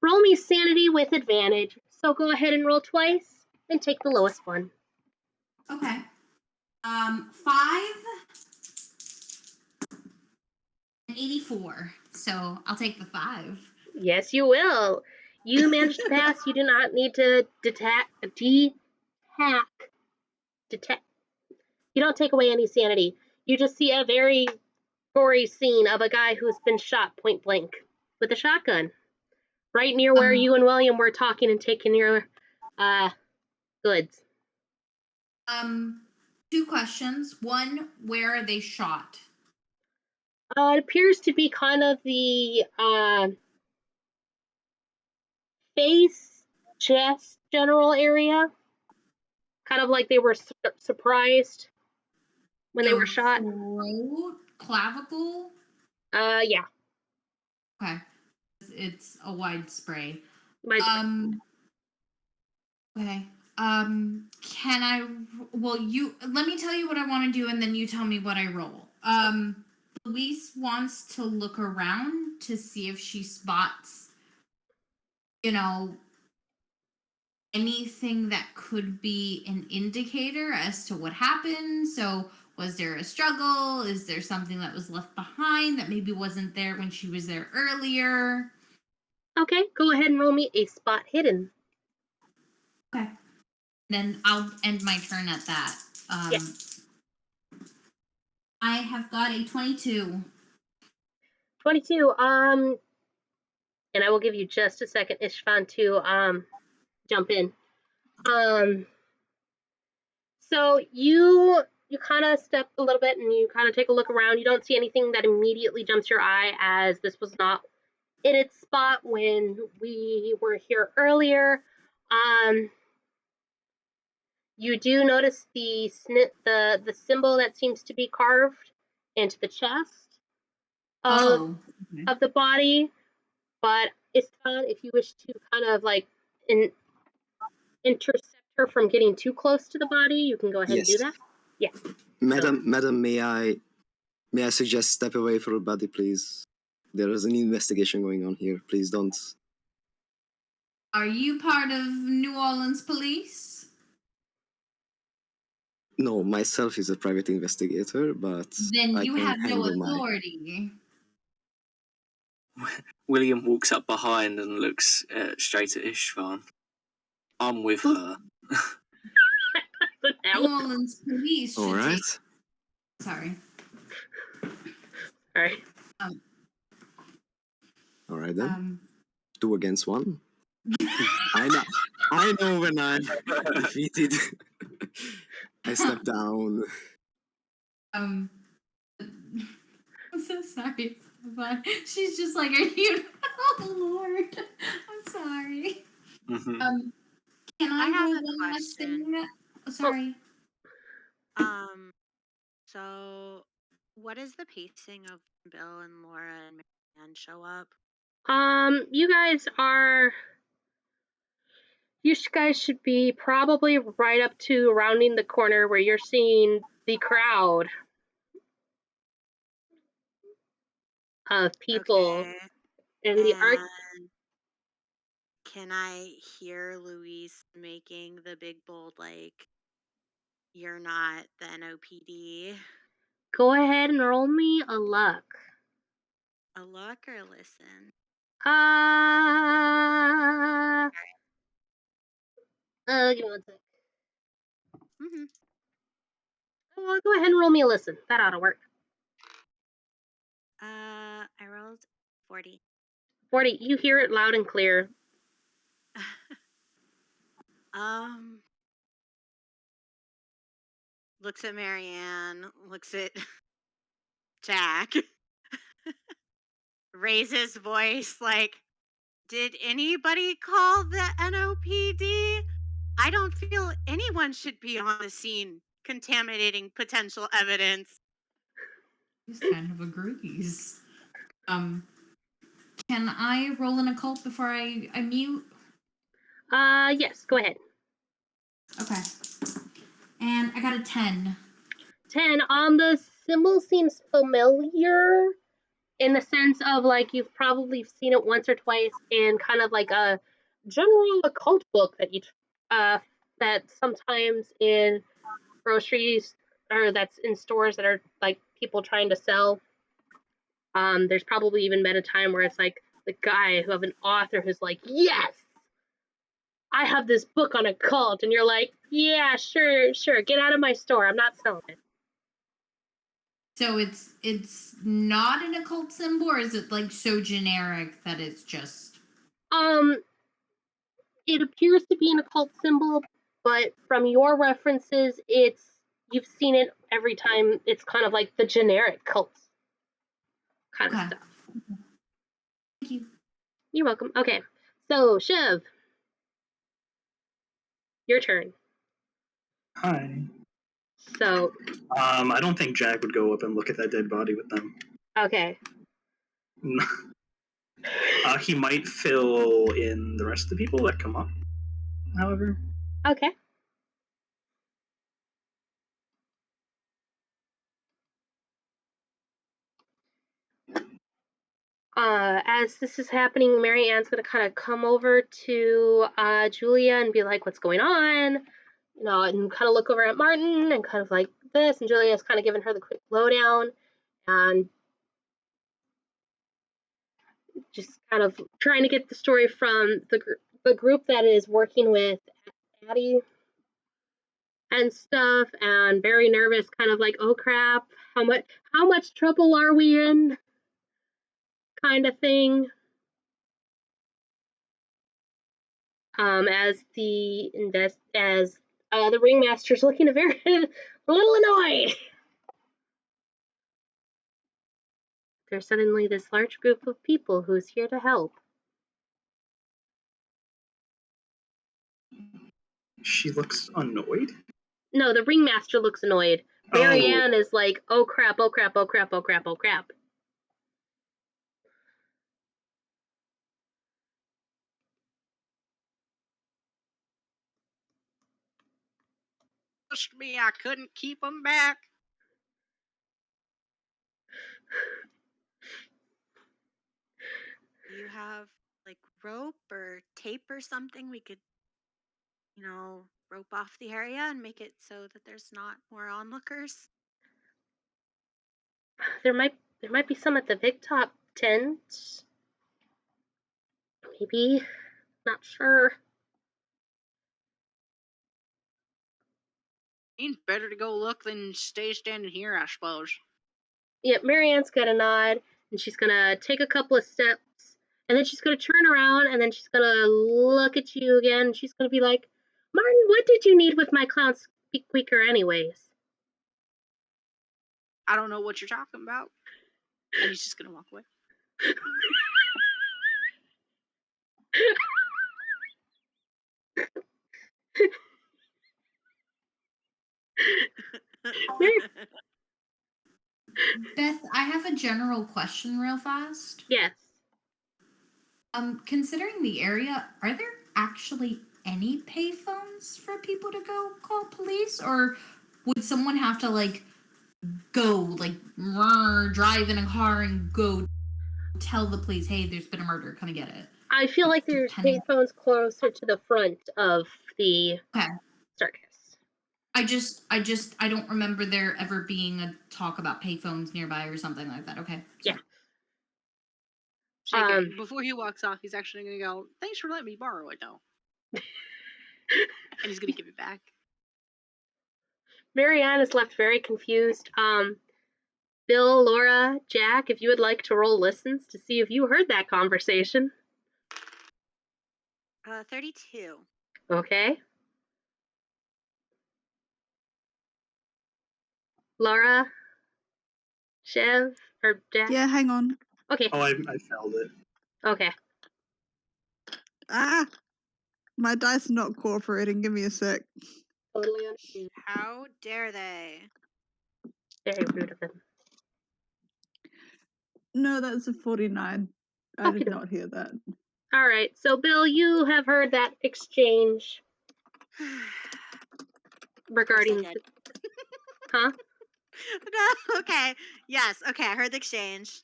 Speaker 1: Roll me sanity with advantage. So go ahead and roll twice and take the lowest one.
Speaker 4: Okay. 5 and 84. So I'll take the 5.
Speaker 1: Yes, you will. You managed to pass. You do not need to detect. You don't take away any sanity. You just see a very gory scene of a guy who's been shot point blank with a shotgun, right near where you and William were talking and taking your goods.
Speaker 4: 2 questions. One, where are they shot?
Speaker 1: It appears to be kind of the face, chest, general area. Kind of like they were surprised when they were shot.
Speaker 4: Throat, clavicle?
Speaker 1: Yeah.
Speaker 4: Okay. It's a wide spray.
Speaker 1: Okay.
Speaker 4: Can I, let me tell you what I want to do and then you tell me what I roll. Louise wants to look around to see if she spots, anything that could be an indicator as to what happened. So was there a struggle? Is there something that was left behind that maybe wasn't there when she was there earlier?
Speaker 1: Okay, go ahead and roll me a spot hidden.
Speaker 4: Okay. Then I'll end my turn at that.
Speaker 1: Yeah.
Speaker 4: I have got a 22.
Speaker 1: 22. And I will give you just a second, Istavan, to jump in. So you kind of step a little bit and you kind of take a look around. You don't see anything that immediately jumps your eye, as this was not in its spot when we were here earlier. You do notice the symbol that seems to be carved into the chest of the body. But Istavan, if you wish to kind of like intercept her from getting too close to the body, you can go ahead and do that. Yeah.
Speaker 3: Madam, may I suggest step away from her body, please? There is an investigation going on here. Please don't.
Speaker 4: Are you part of New Orleans police?
Speaker 3: No, myself is a private investigator, but
Speaker 4: Then
Speaker 3: I
Speaker 4: you
Speaker 3: can
Speaker 4: have no
Speaker 3: handle
Speaker 4: authority.
Speaker 6: William walks up behind and looks straight at Istavan. I'm with her.
Speaker 4: New Orleans police should
Speaker 3: All right.
Speaker 4: take... Sorry.
Speaker 1: All right.
Speaker 3: All right then. 2 against 1. I know when I'm defeated. I step down.
Speaker 4: I'm so sorry, Estaban. She's just like, are you... Oh, Lord. I'm sorry.
Speaker 6: Mm-hmm.
Speaker 4: Can I
Speaker 8: have
Speaker 4: roll
Speaker 8: a
Speaker 4: one last
Speaker 8: question.
Speaker 4: thing? Oh, sorry.
Speaker 8: So what is the pacing of Bill and Laura and Marianne show up?
Speaker 1: You guys should be probably right up to rounding the corner where you're seeing the crowd of people in the arc.
Speaker 8: And can I hear Louise making the big bold, like, you're not the NOPD?
Speaker 1: Go ahead and roll me a luck.
Speaker 8: A look or a listen?
Speaker 1: Give me one sec.
Speaker 8: Mm-hmm.
Speaker 1: Go ahead and roll me a listen. That ought to work.
Speaker 8: I rolled 40.
Speaker 1: 40. You hear it loud and clear.
Speaker 8: Looks at Marianne, looks at Jack, raises voice like, did anybody call the NOPD? I don't feel anyone should be on the scene contaminating potential evidence.
Speaker 4: He kind of agrees. Can I roll an occult before I mute?
Speaker 1: Yes, go ahead.
Speaker 4: Okay. And I got a 10.
Speaker 1: 10. The symbol seems familiar in the sense of like you've probably seen it once or twice in kind of like a general occult book that sometimes in groceries or that's in stores that are like people trying to sell. There's probably even been a time where it's like the guy who have an author who's like, yes, I have this book on occult, and you're like, yeah, sure, get out of my store. I'm not selling it.
Speaker 4: So it's not an occult symbol, or is it like so generic that it's just...
Speaker 1: It appears to be an occult symbol, but from your references, you've seen it every time. It's kind of like the generic cult kind of stuff.
Speaker 4: Thank you.
Speaker 1: You're welcome. Okay, so Chev, your turn.
Speaker 5: Hi.
Speaker 1: So,
Speaker 5: I don't think Jack would go up and look at that dead body with them.
Speaker 1: okay.
Speaker 5: He might fill in the rest of the people that come up, however.
Speaker 1: Okay. As this is happening, Mary Ann's gonna kind of come over to Julia and be like, "What's going on?" You know, and kind of look over at Martin and kind of like this, and Julia's kind of giving her the quick lowdown and just kind of trying to get the story from the group that is working with Addie. and stuff, and very nervous, kind of like, oh crap, how much trouble are we in, kind of thing. As the ringmaster's looking a little annoyed. There's suddenly this large group of people who's here to help.
Speaker 5: She looks annoyed.
Speaker 1: No, the ringmaster looks annoyed. Marianne is like, oh crap, oh crap, oh crap, oh crap, oh crap.
Speaker 2: Pushed me, I couldn't keep them back.
Speaker 8: Do you have like rope or tape or something we could, rope off the area and make it so that there's not more onlookers?
Speaker 1: There might be some at the Big Top tent. Maybe. Not sure.
Speaker 2: Ain't better to go look than stay standing here, I suppose.
Speaker 1: Yeah, Marianne's got a nod, and she's gonna take a couple of steps, and then she's gonna turn around, and then she's gonna look at you again, and she's gonna be like, Martin, what did you need with my clown squeaker anyways?
Speaker 2: I don't know what you're talking about. And he's just gonna walk away.
Speaker 4: Beth, I have a general question real fast.
Speaker 1: Yes.
Speaker 4: Considering the area, are there actually any payphones for people to go call police? Or would someone have to, like, go, like, drive in a car and go tell the police, hey, there's been a murder, come and get it?
Speaker 1: I feel like there's payphones closer to the front of the circus.
Speaker 4: I don't remember there ever being a talk about payphones nearby or something like that. Okay.
Speaker 1: Yeah.
Speaker 2: Before he walks off, he's actually gonna go, thanks for letting me borrow it though. And he's gonna give it back.
Speaker 1: Marianne is left very confused. Bill, Laura, Jack, if you would like to roll listens to see if you heard that conversation.
Speaker 8: 32.
Speaker 1: Okay. Laura, Chev, or Jack?
Speaker 7: Yeah, hang on.
Speaker 1: Okay.
Speaker 5: Oh, I failed it.
Speaker 1: Okay.
Speaker 7: Ah! My dice are not cooperating. Give me a sec.
Speaker 1: Totally understand.
Speaker 8: How dare they?
Speaker 1: Very rude of them.
Speaker 7: No, that's a 49. I did not hear that.
Speaker 1: All right. So, Bill, you have heard that exchange regarding... Huh?
Speaker 8: No, okay. Yes, okay, I heard the exchange.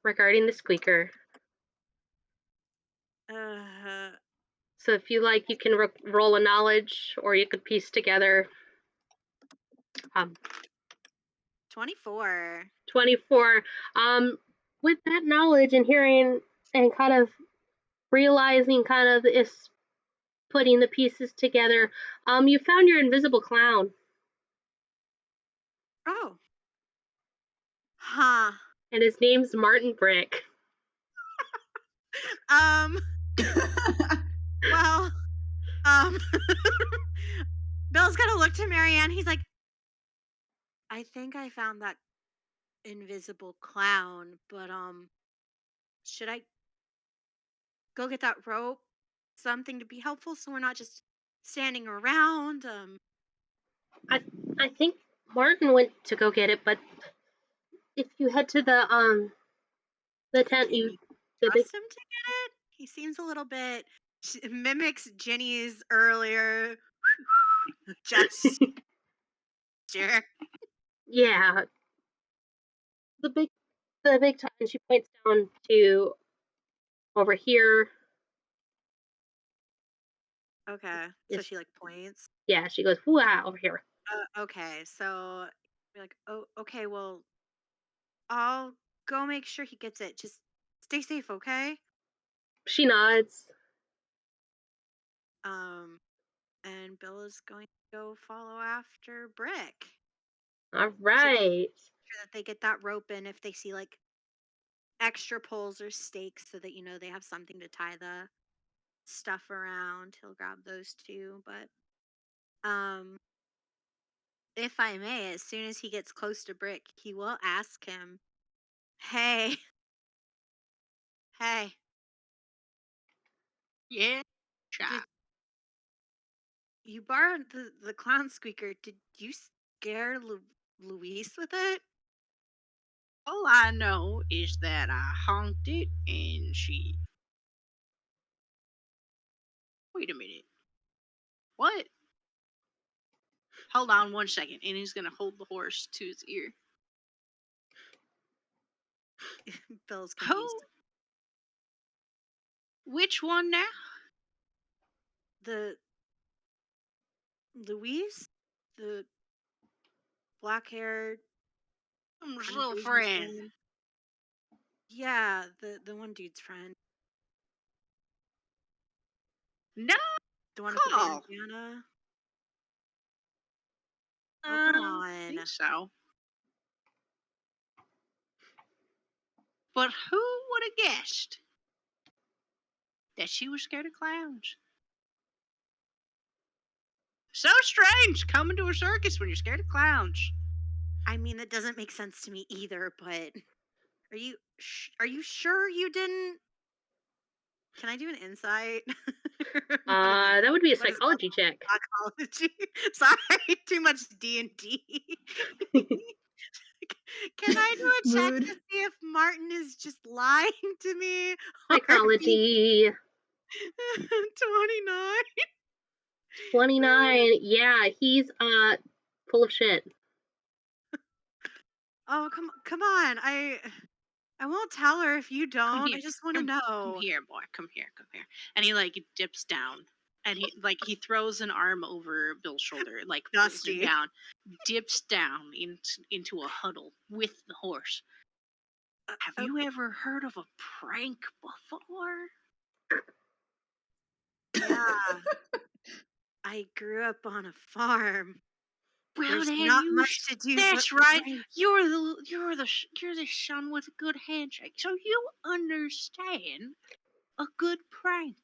Speaker 1: Regarding the squeaker. So if you like, you can roll a knowledge, or you could piece together.
Speaker 8: 24.
Speaker 1: 24. With that knowledge and hearing and kind of realizing kind of is putting the pieces together, you found your invisible clown.
Speaker 8: Oh. Huh.
Speaker 1: And his name's Martin Brick.
Speaker 8: Well, Bill's gonna look to Marianne. He's like, I think I found that invisible clown, but should I go get that rope? Something to be helpful so we're not just standing around?
Speaker 1: I think Martin went to go get it, but if you head to the tent,
Speaker 8: Can you trust him to get it? He seems a little bit mimics Jenny's earlier gesture.
Speaker 1: Yeah. The big time, and she points down to over here.
Speaker 8: Okay. So she like points.
Speaker 1: Yeah, she goes, wow, over here.
Speaker 8: Okay. So you're like, oh, okay, well, I'll go make sure he gets it. Just stay safe, okay?
Speaker 1: She nods.
Speaker 8: and Bill is going to go follow after Brick.
Speaker 1: All right.
Speaker 8: Sure that they get that rope in if they see like extra poles or stakes, so that they have something to tie the stuff around. He'll grab those too. But if I may, as soon as he gets close to Brick, he will ask him, "Hey, hey,
Speaker 2: Yeah, shot.
Speaker 8: did you borrowed the clown squeaker? Did you scare Louise with it?"
Speaker 2: All I know is that I honked it and she. Wait a minute. What? Hold on 1 second. And he's going to hold the horse to his ear.
Speaker 8: Bill's
Speaker 2: Who?
Speaker 8: confused.
Speaker 2: Which one now?
Speaker 8: The Louise, the black-haired
Speaker 2: Little
Speaker 8: bougie
Speaker 2: friend.
Speaker 8: Yeah, the one dude's friend.
Speaker 2: No.
Speaker 8: The one with the
Speaker 2: Call.
Speaker 8: bandana. Oh, come on.
Speaker 2: I think so. But who would have guessed that she was scared of clowns? So strange coming to a circus when you're scared of clowns.
Speaker 8: I mean, that doesn't make sense to me either, but are you sure you didn't? Can I do an insight?
Speaker 1: That would be a
Speaker 8: What is
Speaker 1: psychology check.
Speaker 8: Psychology. Sorry, too much D&D. Can I do a check
Speaker 7: Mood.
Speaker 8: to see if Martin is just lying to me? or if
Speaker 1: Psychology.
Speaker 8: 29.
Speaker 1: 29. Yeah, he's full of shit.
Speaker 8: Oh, come on. I won't tell her if you don't.
Speaker 2: here,
Speaker 8: I just want to
Speaker 2: Come
Speaker 8: know.
Speaker 2: here, boy. Come here. And he dips down. And he throws an arm over Bill's shoulder, pulls
Speaker 8: Dusty.
Speaker 2: him down, dips down into a huddle with the horse. Have you ever heard of a prank before?
Speaker 8: Yeah. I grew up on a farm.
Speaker 2: Well,
Speaker 8: There's
Speaker 2: then
Speaker 8: not much to do.
Speaker 2: That's
Speaker 8: but
Speaker 2: right.
Speaker 8: prank.
Speaker 2: You're the son with a good handshake, so you understand a good prank.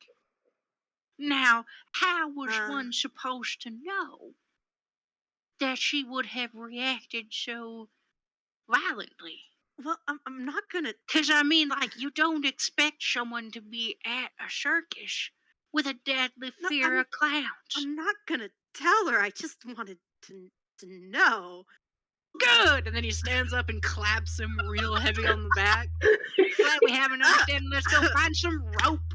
Speaker 2: Now, how was one supposed to know that she would have reacted so violently?
Speaker 8: Well, I'm not gonna.
Speaker 2: Because, I mean, you don't expect someone to be at a circus with a deadly fear of clowns.
Speaker 8: I'm not gonna tell her. I just wanted to know.
Speaker 2: Good! And then he stands up and claps him real heavy on the back. Glad we have an understanding. Let's go find some rope.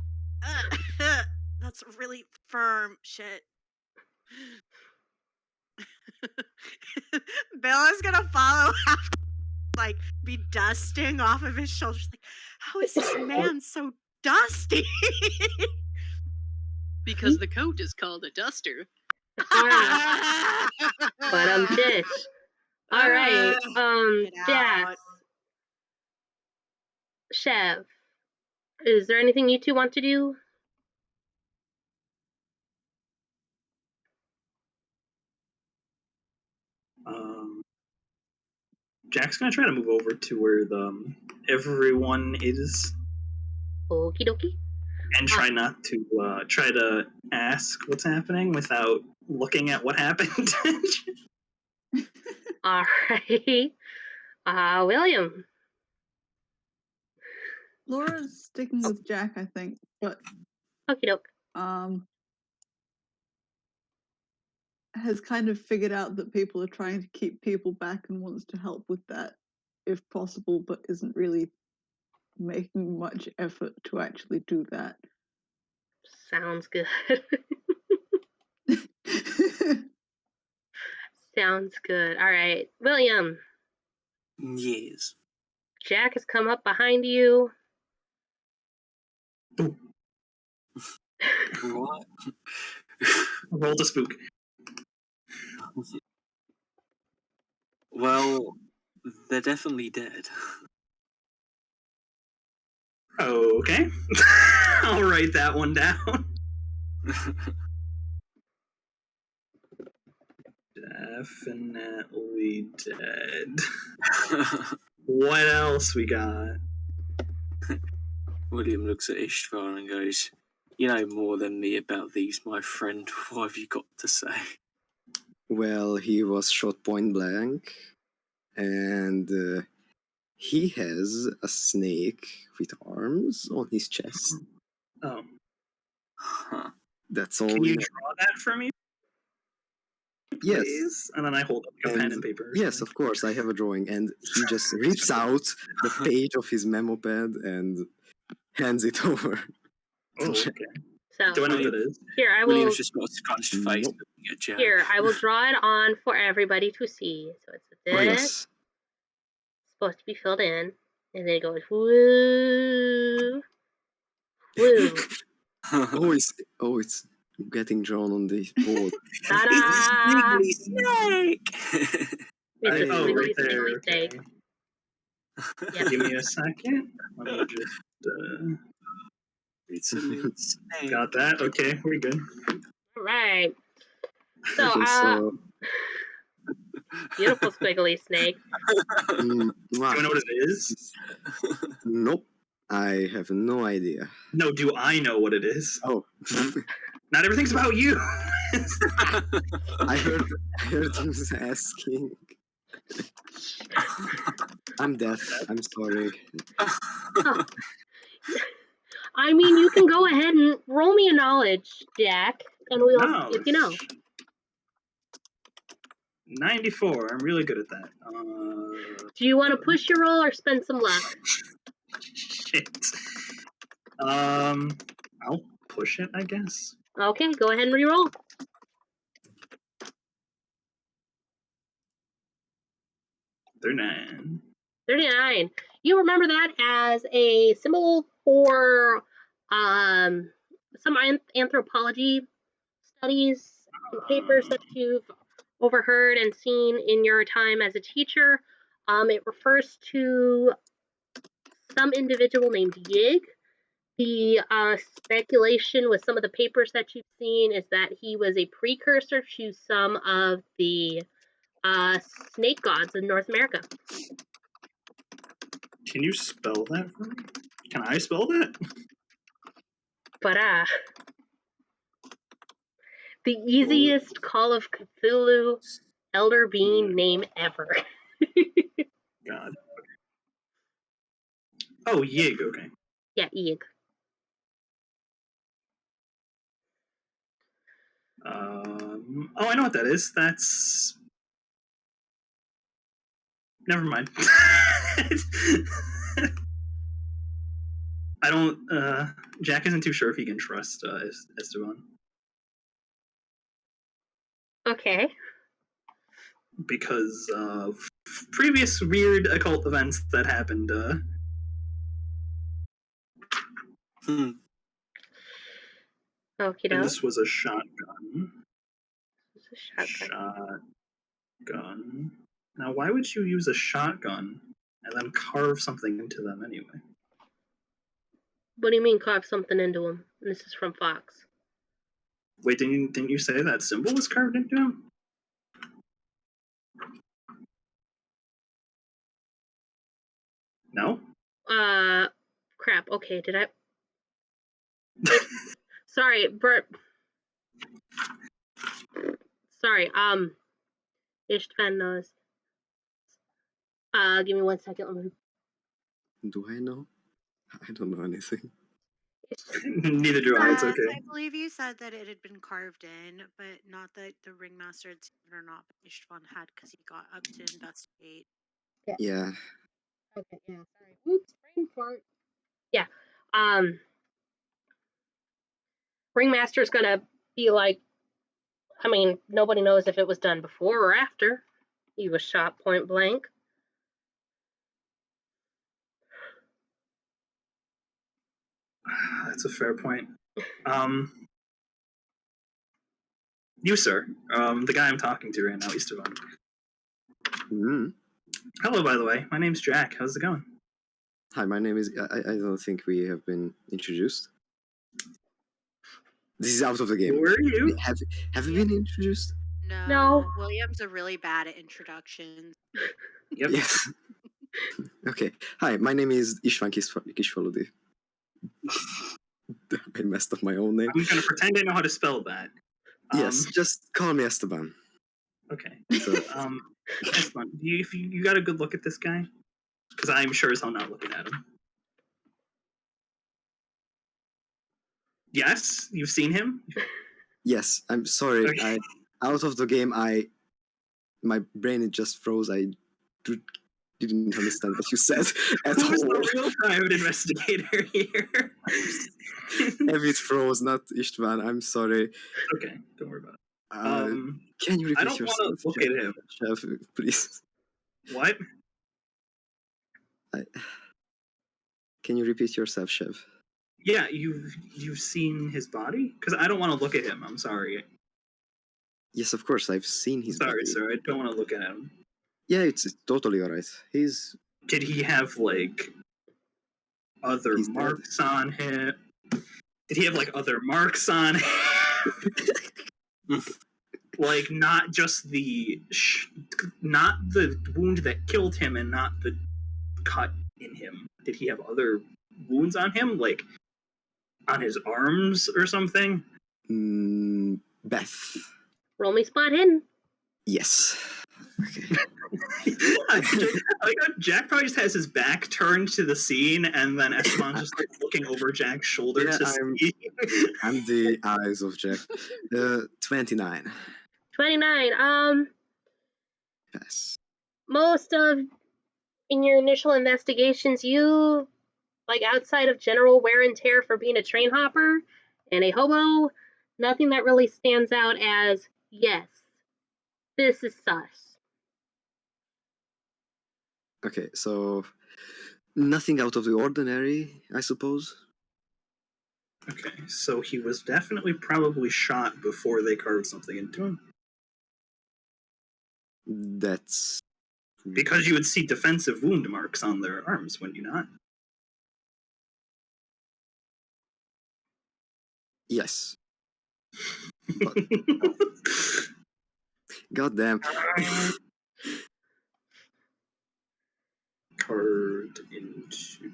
Speaker 8: That's really firm shit. Bill is gonna follow after, be dusting off of his shoulders. How is this man so dusty?
Speaker 2: Because the coat is called a duster.
Speaker 1: But dish. All right. Jax, Chev, is there anything you two want to do?
Speaker 5: Jack's gonna try to move over to where everyone is.
Speaker 1: Okie dokie.
Speaker 5: And try not to try to ask what's happening without looking at what happened.
Speaker 1: All right. William.
Speaker 7: Laura's sticking with Jack, I think, but
Speaker 1: Okie doke.
Speaker 7: has kind of figured out that people are trying to keep people back and wants to help with that if possible, but isn't really making much effort to actually do that.
Speaker 1: Sounds good. Sounds good. All right. William.
Speaker 6: Yes.
Speaker 1: Jack has come up behind you.
Speaker 6: What?
Speaker 5: Roll to spook.
Speaker 6: Well, they're definitely dead.
Speaker 5: Okay. I'll write that one down. Definitely dead. What else we got?
Speaker 6: William looks at Istavan and goes, "You know more than me about these, my friend. What have you got to say?"
Speaker 3: Well, he was shot point blank, and he has a snake with arms on his chest.
Speaker 5: Oh,
Speaker 6: Huh.
Speaker 3: That's all
Speaker 5: can
Speaker 3: we
Speaker 5: you
Speaker 3: know.
Speaker 5: draw that for me,
Speaker 3: Yes.
Speaker 5: please? And then I hold up a pen and paper. or
Speaker 3: Yes,
Speaker 5: something.
Speaker 3: of course, I have a drawing, and he just rips out the page of his memo pad and hands it over.
Speaker 5: Oh,
Speaker 3: Jack.
Speaker 5: okay.
Speaker 1: So
Speaker 5: Do I know what that is?
Speaker 1: here I will
Speaker 6: William's just got a scrunched face
Speaker 3: Nope.
Speaker 6: looking at Jack.
Speaker 1: here I will draw it on for everybody to see. So it's this
Speaker 3: Oh, yes.
Speaker 1: supposed to be filled in, and then it goes woo, woo,
Speaker 3: It's getting drawn on the board.
Speaker 1: ta-da!
Speaker 6: Squiggly snake.
Speaker 1: It's a
Speaker 5: Oh,
Speaker 1: squiggly,
Speaker 5: right there.
Speaker 1: squiggly
Speaker 5: Okay.
Speaker 1: snake. Yep.
Speaker 5: Give me a second. Let me just.
Speaker 6: It's a little snake.
Speaker 5: Got that? Okay, we're good.
Speaker 1: All right. So,
Speaker 3: Okay, so
Speaker 1: beautiful squiggly snake.
Speaker 3: mwah.
Speaker 5: Do I know what it is?
Speaker 3: Nope, I have no idea.
Speaker 5: No, do I know what it is?
Speaker 3: Oh,
Speaker 5: Not everything's about you.
Speaker 3: I heard him asking. I'm deaf. I'm sorry.
Speaker 1: I mean, you can go ahead and roll me a knowledge, Jack, and we'll
Speaker 5: No.
Speaker 1: if you know.
Speaker 5: 94. I'm really good at that.
Speaker 1: Do you want to push your roll or spend some luck?
Speaker 5: Shit. I'll push it, I guess.
Speaker 1: Okay, go ahead and re-roll.
Speaker 5: They're 9.
Speaker 1: 39. You remember that as a symbol for some anthropology studies and papers that you've overheard and seen in your time as a teacher. It refers to some individual named Yig. The speculation with some of the papers that you've seen is that he was a precursor to some of the snake gods in North America.
Speaker 5: Can you spell that for me? Can I spell that?
Speaker 1: But the easiest Call of Cthulhu Elder Being name ever.
Speaker 5: God. Oh, Yig, okay.
Speaker 1: Yeah, Yig.
Speaker 5: Oh, I know what that is. That's. Never mind. I don't. Jack isn't too sure if he can trust Estaban.
Speaker 1: Okay.
Speaker 5: Because of previous weird occult events that happened.
Speaker 1: Okie
Speaker 5: And
Speaker 1: doke.
Speaker 5: this was a shotgun.
Speaker 1: It's a shotgun.
Speaker 5: Shotgun. Now, why would you use a shotgun and then carve something into them anyway?
Speaker 1: What do you mean carve something into him? This is from Fox.
Speaker 5: Wait, didn't you say that symbol was carved into him? No?
Speaker 1: Crap. Okay, did I? Sorry, Bert. Sorry, Istavan knows. Give me 1 second.
Speaker 3: Do I know? I don't know anything.
Speaker 5: Neither do I. It's okay.
Speaker 8: I believe you said that it had been carved in, but not that the ringmaster had seen it or not, but Istavan had because he got up to investigate.
Speaker 3: Yeah.
Speaker 1: Okay, yeah, sorry. Oops, brain fart. Yeah. Ringmaster's gonna be like, I mean, nobody knows if it was done before or after he was shot point blank.
Speaker 5: That's a fair point. You, sir. The guy I'm talking to right now, Istavan.
Speaker 3: Mm-hmm.
Speaker 5: Hello, by the way. My name's Jack. How's it going?
Speaker 3: Hi, my name is. I don't think we have been introduced. This is out of the game.
Speaker 5: Who are you?
Speaker 3: Have we been introduced?
Speaker 1: No.
Speaker 8: William's are really bad at introductions.
Speaker 5: Yep.
Speaker 3: Yes. Okay. Hi, my name is István Kisfaludi. I messed up my own name.
Speaker 5: I'm gonna pretend I know how to spell that.
Speaker 3: Yes, just call me Estaban.
Speaker 5: Okay. So, Esteban, you got a good look at this guy? Because I'm sure as hell not looking at him. Yes, you've seen him.
Speaker 3: Yes, I'm sorry.
Speaker 5: Okay.
Speaker 3: Out of the game, my brain it just froze. I didn't understand what you said at
Speaker 5: Who was
Speaker 3: all.
Speaker 5: the real private investigator here?
Speaker 3: Ewit froze, not István. I'm sorry.
Speaker 5: Okay, don't worry about it.
Speaker 3: Can you repeat
Speaker 5: I don't
Speaker 3: yourself?
Speaker 5: want to look at him.
Speaker 3: Chev, please?
Speaker 5: What?
Speaker 3: Can you repeat yourself, Chev?
Speaker 5: Yeah, you've seen his body? Because I don't want to look at him. I'm sorry.
Speaker 3: Yes, of course. I've seen his
Speaker 5: Sorry,
Speaker 3: body.
Speaker 5: sir. I don't want to look at him.
Speaker 3: Yeah, it's totally alright.
Speaker 5: Did he have like other
Speaker 3: He's dead.
Speaker 5: marks on him? Did he have like other marks on him? Like not just not the wound that killed him, and not the cut in him. Did he have other wounds on him, like on his arms or something?
Speaker 3: Beth.
Speaker 1: Roll me spot hidden.
Speaker 3: Yes. Okay.
Speaker 5: Jack probably just has his back turned to the scene, and then Estaban's just like looking over Jack's shoulder
Speaker 3: Yeah,
Speaker 5: to see.
Speaker 3: I'm the eyes of Jack. 29.
Speaker 1: 29.
Speaker 3: Yes.
Speaker 1: Most of in your initial investigations, you like outside of general wear and tear for being a train hopper and a hobo, nothing that really stands out as yes, this is sus.
Speaker 3: Okay, so nothing out of the ordinary, I suppose.
Speaker 5: Okay, so he was definitely probably shot before they carved something into him.
Speaker 3: That's
Speaker 5: Because you would see defensive wound marks on their arms, wouldn't you not?
Speaker 3: yes. But, goddamn.
Speaker 5: Carved into.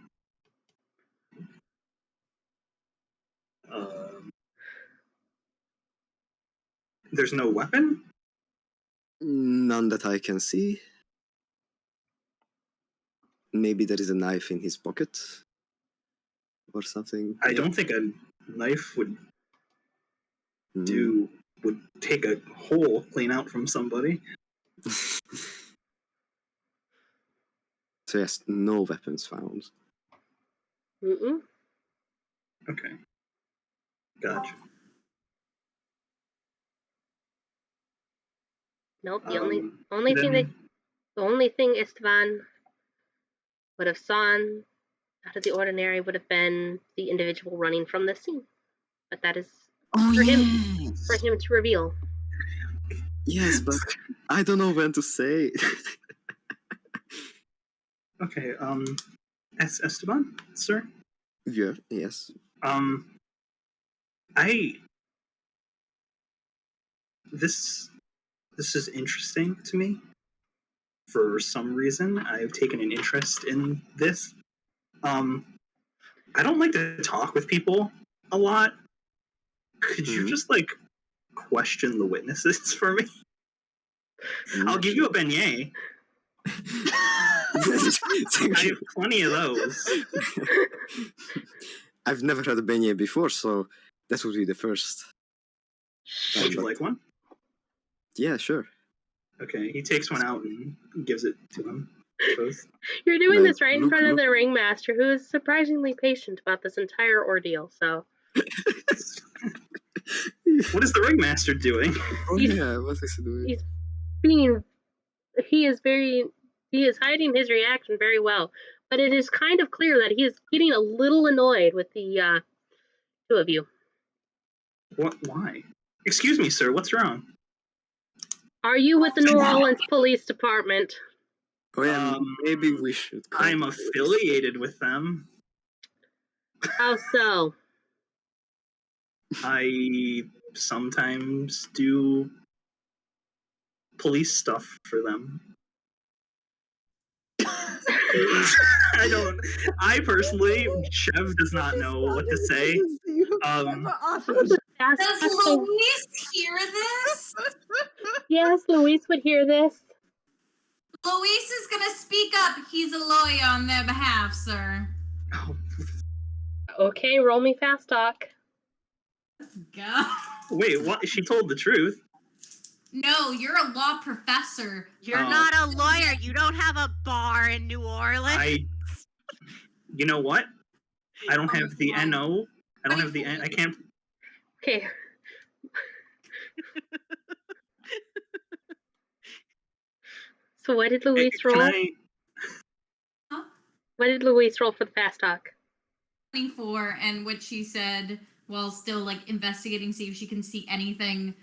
Speaker 5: There's no weapon?
Speaker 3: None that I can see. Maybe there is a knife in his pocket or something.
Speaker 5: I don't think a knife would would take a hole clean out from somebody.
Speaker 3: So yes, no weapons found.
Speaker 1: Mm-mm.
Speaker 5: Okay. Gotcha.
Speaker 1: Nope. The only thing Istavan would have seen out of the ordinary would have been the individual running from the scene. But that is for him to reveal.
Speaker 3: Yes, but I don't know when to say.
Speaker 5: Okay, Estaban, sir?
Speaker 3: Yeah, yes.
Speaker 5: This is interesting to me. For some reason, I've taken an interest in this. I don't like to talk with people a lot. Could you just like question the witnesses for me? I'll give you a beignet. I have plenty of those.
Speaker 3: I've never had a beignet before, so that would be the first.
Speaker 5: Would you like one?
Speaker 3: Yeah, sure.
Speaker 5: Okay, he takes one out and gives it to him.
Speaker 1: You're doing this right in front of the ringmaster, who is surprisingly patient about this entire ordeal. So,
Speaker 5: what is the ringmaster doing?
Speaker 3: Oh yeah, what is he doing?
Speaker 1: He is hiding his reaction very well, but it is kind of clear that he is getting a little annoyed with the two of you.
Speaker 5: What? Why? Excuse me, sir. What's wrong?
Speaker 1: Are you with the New Orleans Police Department?
Speaker 3: Oh yeah, maybe we should.
Speaker 5: I'm affiliated with them.
Speaker 1: How so?
Speaker 5: I sometimes do police stuff for them. I personally, Chev does not know what to say.
Speaker 7: Does
Speaker 4: Does Louise hear this?
Speaker 1: Yes, Louise would hear this.
Speaker 4: Louise is gonna speak up. He's a lawyer on their behalf, sir.
Speaker 5: Oh,
Speaker 1: Okay, roll me fast talk.
Speaker 4: Let's go.
Speaker 5: wait, what? She told the truth.
Speaker 4: No, you're a law professor.
Speaker 8: You're
Speaker 5: Oh.
Speaker 8: not a lawyer. You don't have a bar in New Orleans.
Speaker 5: You know what? I don't have the
Speaker 4: God.
Speaker 5: NO. I don't have the N. I can't.
Speaker 1: Okay. So what did Louise
Speaker 5: Can
Speaker 1: roll?
Speaker 4: Huh?
Speaker 1: What did Louise roll for the fast talk?
Speaker 4: 24, and what she said while still like investigating, see if she can see anything.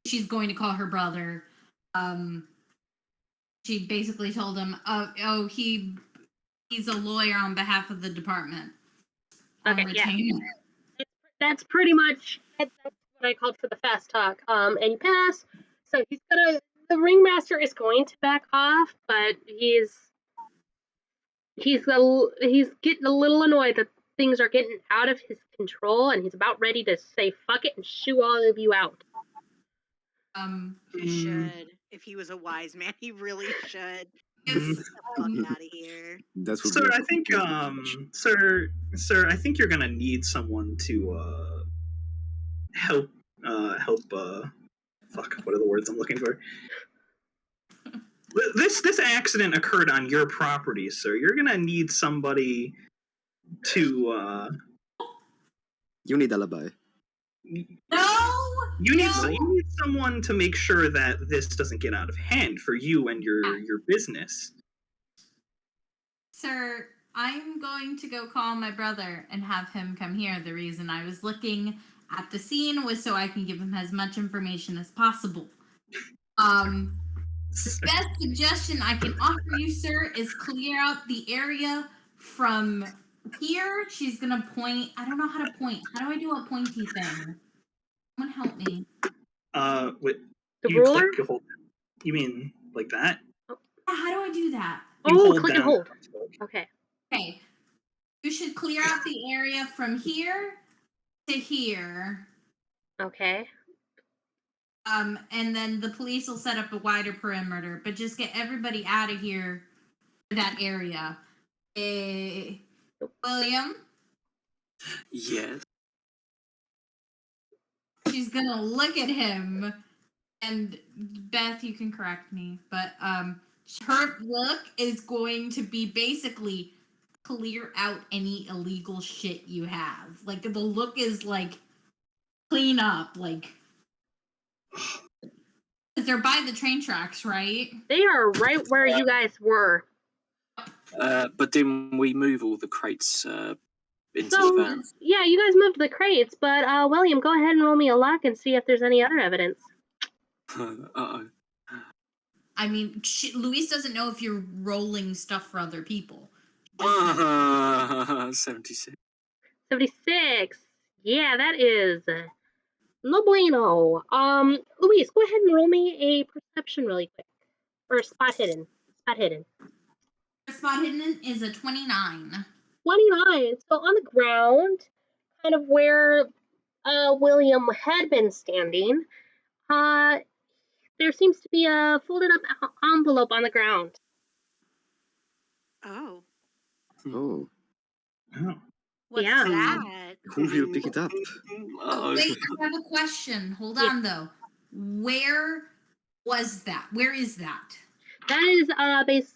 Speaker 4: She's going to call her brother. She basically told him, he's a lawyer on behalf of the department.
Speaker 1: Okay, yeah. That's pretty much that's what I called for the fast talk. And you pass. So the ringmaster is going to back off, but he's getting a little annoyed that things are getting out of his control, and he's about ready to say fuck it and shoo all of you out.
Speaker 8: He should. If he was a wise man, he really should.
Speaker 4: If,
Speaker 8: Get the fuck out of here.
Speaker 3: That would
Speaker 5: Sir,
Speaker 3: be a
Speaker 5: I think,
Speaker 3: complicated situation.
Speaker 5: sir, I think you're gonna need someone to help. Fuck. What are the words I'm looking for? This accident occurred on your property, sir. You're gonna need somebody to.
Speaker 3: You need alibi.
Speaker 5: You need someone to make sure that this doesn't get out of hand for you and your business.
Speaker 4: Sir, I'm going to go call my brother and have him come here. The reason I was looking at the scene was so I can give him as much information as possible. The best suggestion I can offer you, sir, is clear out the area from here. She's gonna point. I don't know how to point. How do I do a pointy thing? Someone help me.
Speaker 5: Wait,
Speaker 1: The
Speaker 5: you
Speaker 1: ruler?
Speaker 5: click, you hold. You mean like that?
Speaker 4: How do I do that?
Speaker 5: You
Speaker 1: Oh,
Speaker 5: hold
Speaker 1: click and
Speaker 5: down.
Speaker 1: hold. Okay.
Speaker 4: Okay. You should clear out the area from here to here.
Speaker 1: Okay.
Speaker 4: And then the police will set up a wider perimeter, but just get everybody out of here for that area. William?
Speaker 6: Yes.
Speaker 4: She's gonna look at him, and Beth, you can correct me, but her look is going to be basically clear out any illegal shit you have. Like, the look is like clean up, like, because they're by the train tracks, right?
Speaker 1: They are right where you guys were.
Speaker 6: But didn't we move all the crates into
Speaker 1: So,
Speaker 6: the van?
Speaker 1: yeah, you guys moved the crates, but William, go ahead and roll me a luck and see if there's any other evidence.
Speaker 6: Uh-oh.
Speaker 4: I mean, Louise doesn't know if you're rolling stuff for other people.
Speaker 6: 76.
Speaker 1: 76. Yeah, that is no bueno. Louise, go ahead and roll me a perception really quick. Or spot hidden. Spot hidden.
Speaker 4: Spot hidden is a 29.
Speaker 1: 29. So on the ground, kind of where William had been standing, there seems to be a folded up envelope on the ground.
Speaker 8: Oh.
Speaker 3: Oh,
Speaker 5: Oh.
Speaker 8: What's
Speaker 1: Yeah.
Speaker 8: that?
Speaker 3: who will pick it up?
Speaker 6: Uh-oh.
Speaker 4: Wait, I have a question. Hold
Speaker 1: Yeah.
Speaker 4: on, though. Where was that? Where is that?
Speaker 1: That is base.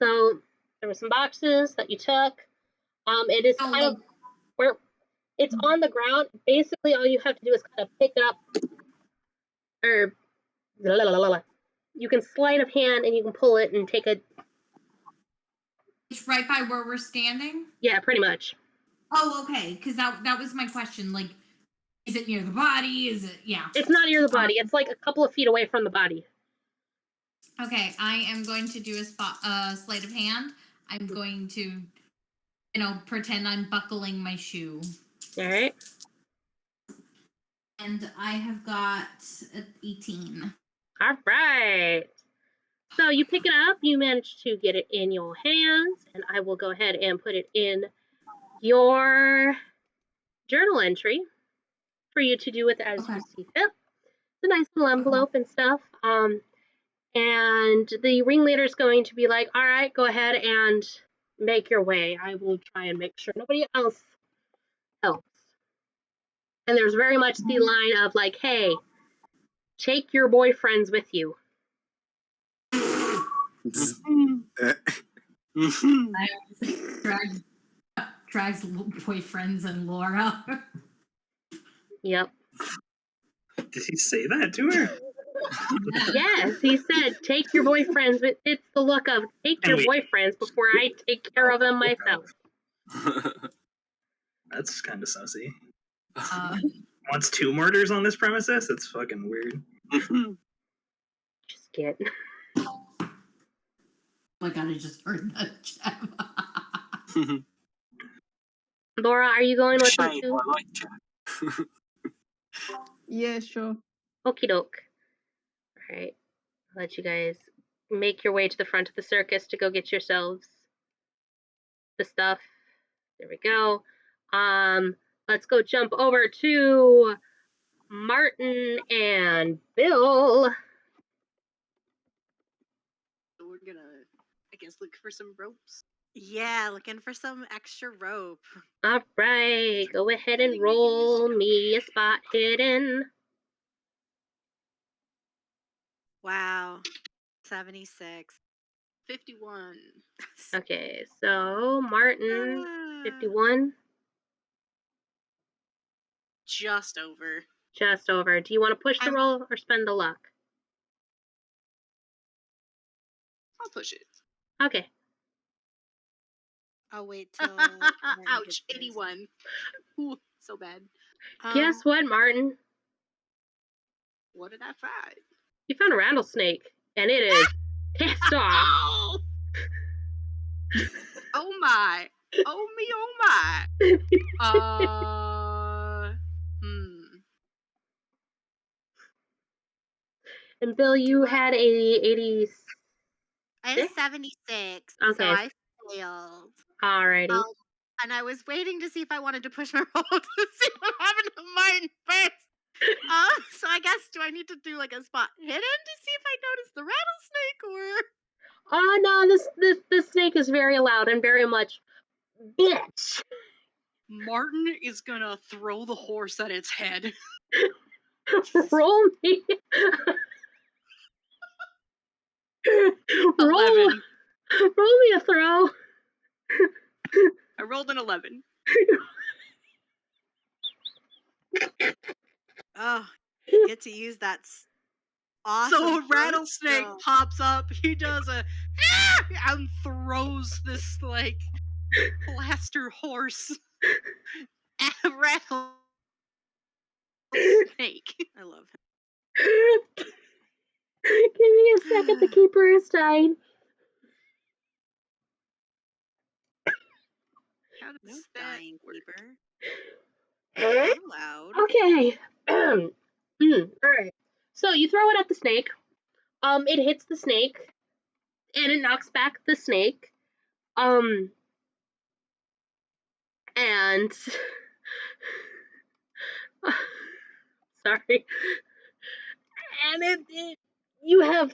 Speaker 1: So there were some boxes that you took. It is kind of where it's on the ground. Basically, all you have to do is kind of pick it up, or you can sleight of hand and you can pull it and take it.
Speaker 4: It's right by where we're standing?
Speaker 1: Yeah, pretty much.
Speaker 4: Oh, okay. Because that was my question. Like, is it near the body? Is it, yeah.
Speaker 1: It's not near the body. It's like a couple of feet away from the body.
Speaker 4: Okay, I am going to do a sleight of hand. I'm going to, pretend I'm buckling my shoe.
Speaker 1: All right.
Speaker 4: And I have got 18.
Speaker 1: All right. So you pick it up, you manage to get it in your hands, and I will go ahead and put it in your journal entry for you to do with as you see fit. It's a nice little envelope and stuff. And the ringleader is going to be like, all right, go ahead and make your way. I will try and make sure nobody else helps. And there's very much the line of like, hey, take your boyfriends with you.
Speaker 4: Drags boyfriends and Laura.
Speaker 1: Yep.
Speaker 5: Did he say that to her?
Speaker 1: Yes, he said, take your boyfriends. It's the look of, take your boyfriends before I take care of them myself.
Speaker 5: That's kind of sussy. Wants 2 murders on this premises? That's fucking weird.
Speaker 1: Just get.
Speaker 4: Oh my god, I just heard that, Chev.
Speaker 1: Laura, are you going with
Speaker 6: Shame,
Speaker 1: me too?
Speaker 6: I like Jack.
Speaker 7: Yeah, sure.
Speaker 1: Okie doke. All right. I'll let you guys make your way to the front of the circus to go get yourselves the stuff. There we go. Let's go jump over to Martin and Bill.
Speaker 2: So we're gonna, I guess, look for some ropes.
Speaker 8: Yeah, looking for some extra rope.
Speaker 1: All right, go ahead and roll me a spot hidden.
Speaker 8: Wow. 76.
Speaker 2: 51.
Speaker 1: Okay, so Martin, 51.
Speaker 2: Just over.
Speaker 1: Just over. Do you want to push the roll or spend the luck?
Speaker 2: I'll push it.
Speaker 1: Okay.
Speaker 8: I'll wait till.
Speaker 2: Ouch, 81. Ooh, so bad.
Speaker 1: Guess what, Martin?
Speaker 2: What did I find?
Speaker 1: You found a rattlesnake, and it is pissed off.
Speaker 2: Oh my. Oh me, oh my.
Speaker 1: And Bill, you had a 80.
Speaker 8: I had a 76, so
Speaker 1: Okay.
Speaker 8: I failed.
Speaker 1: Alrighty.
Speaker 8: And I was waiting to see if I wanted to push my roll to see what happened to mine first. So I guess, do I need to do like a spot hidden to see if I notice the rattlesnake, or?
Speaker 1: Oh no, this snake is very loud and very much bitch.
Speaker 2: Martin is gonna throw the horse at its head.
Speaker 1: Roll me.
Speaker 2: 11.
Speaker 1: Roll me a throw.
Speaker 2: I rolled an 11.
Speaker 8: Oh, get to use that awesome.
Speaker 2: So a rattlesnake pops up. He does a and throws this like plaster horse at a rattlesnake.
Speaker 8: I love him.
Speaker 1: Give me a second. The keeper is dying.
Speaker 2: How does
Speaker 8: No
Speaker 2: that
Speaker 8: dying
Speaker 2: work?
Speaker 8: Keeper. Not allowed.
Speaker 1: Okay. All right. So you throw it at the snake. It hits the snake, and it knocks back the snake. And sorry. And it you have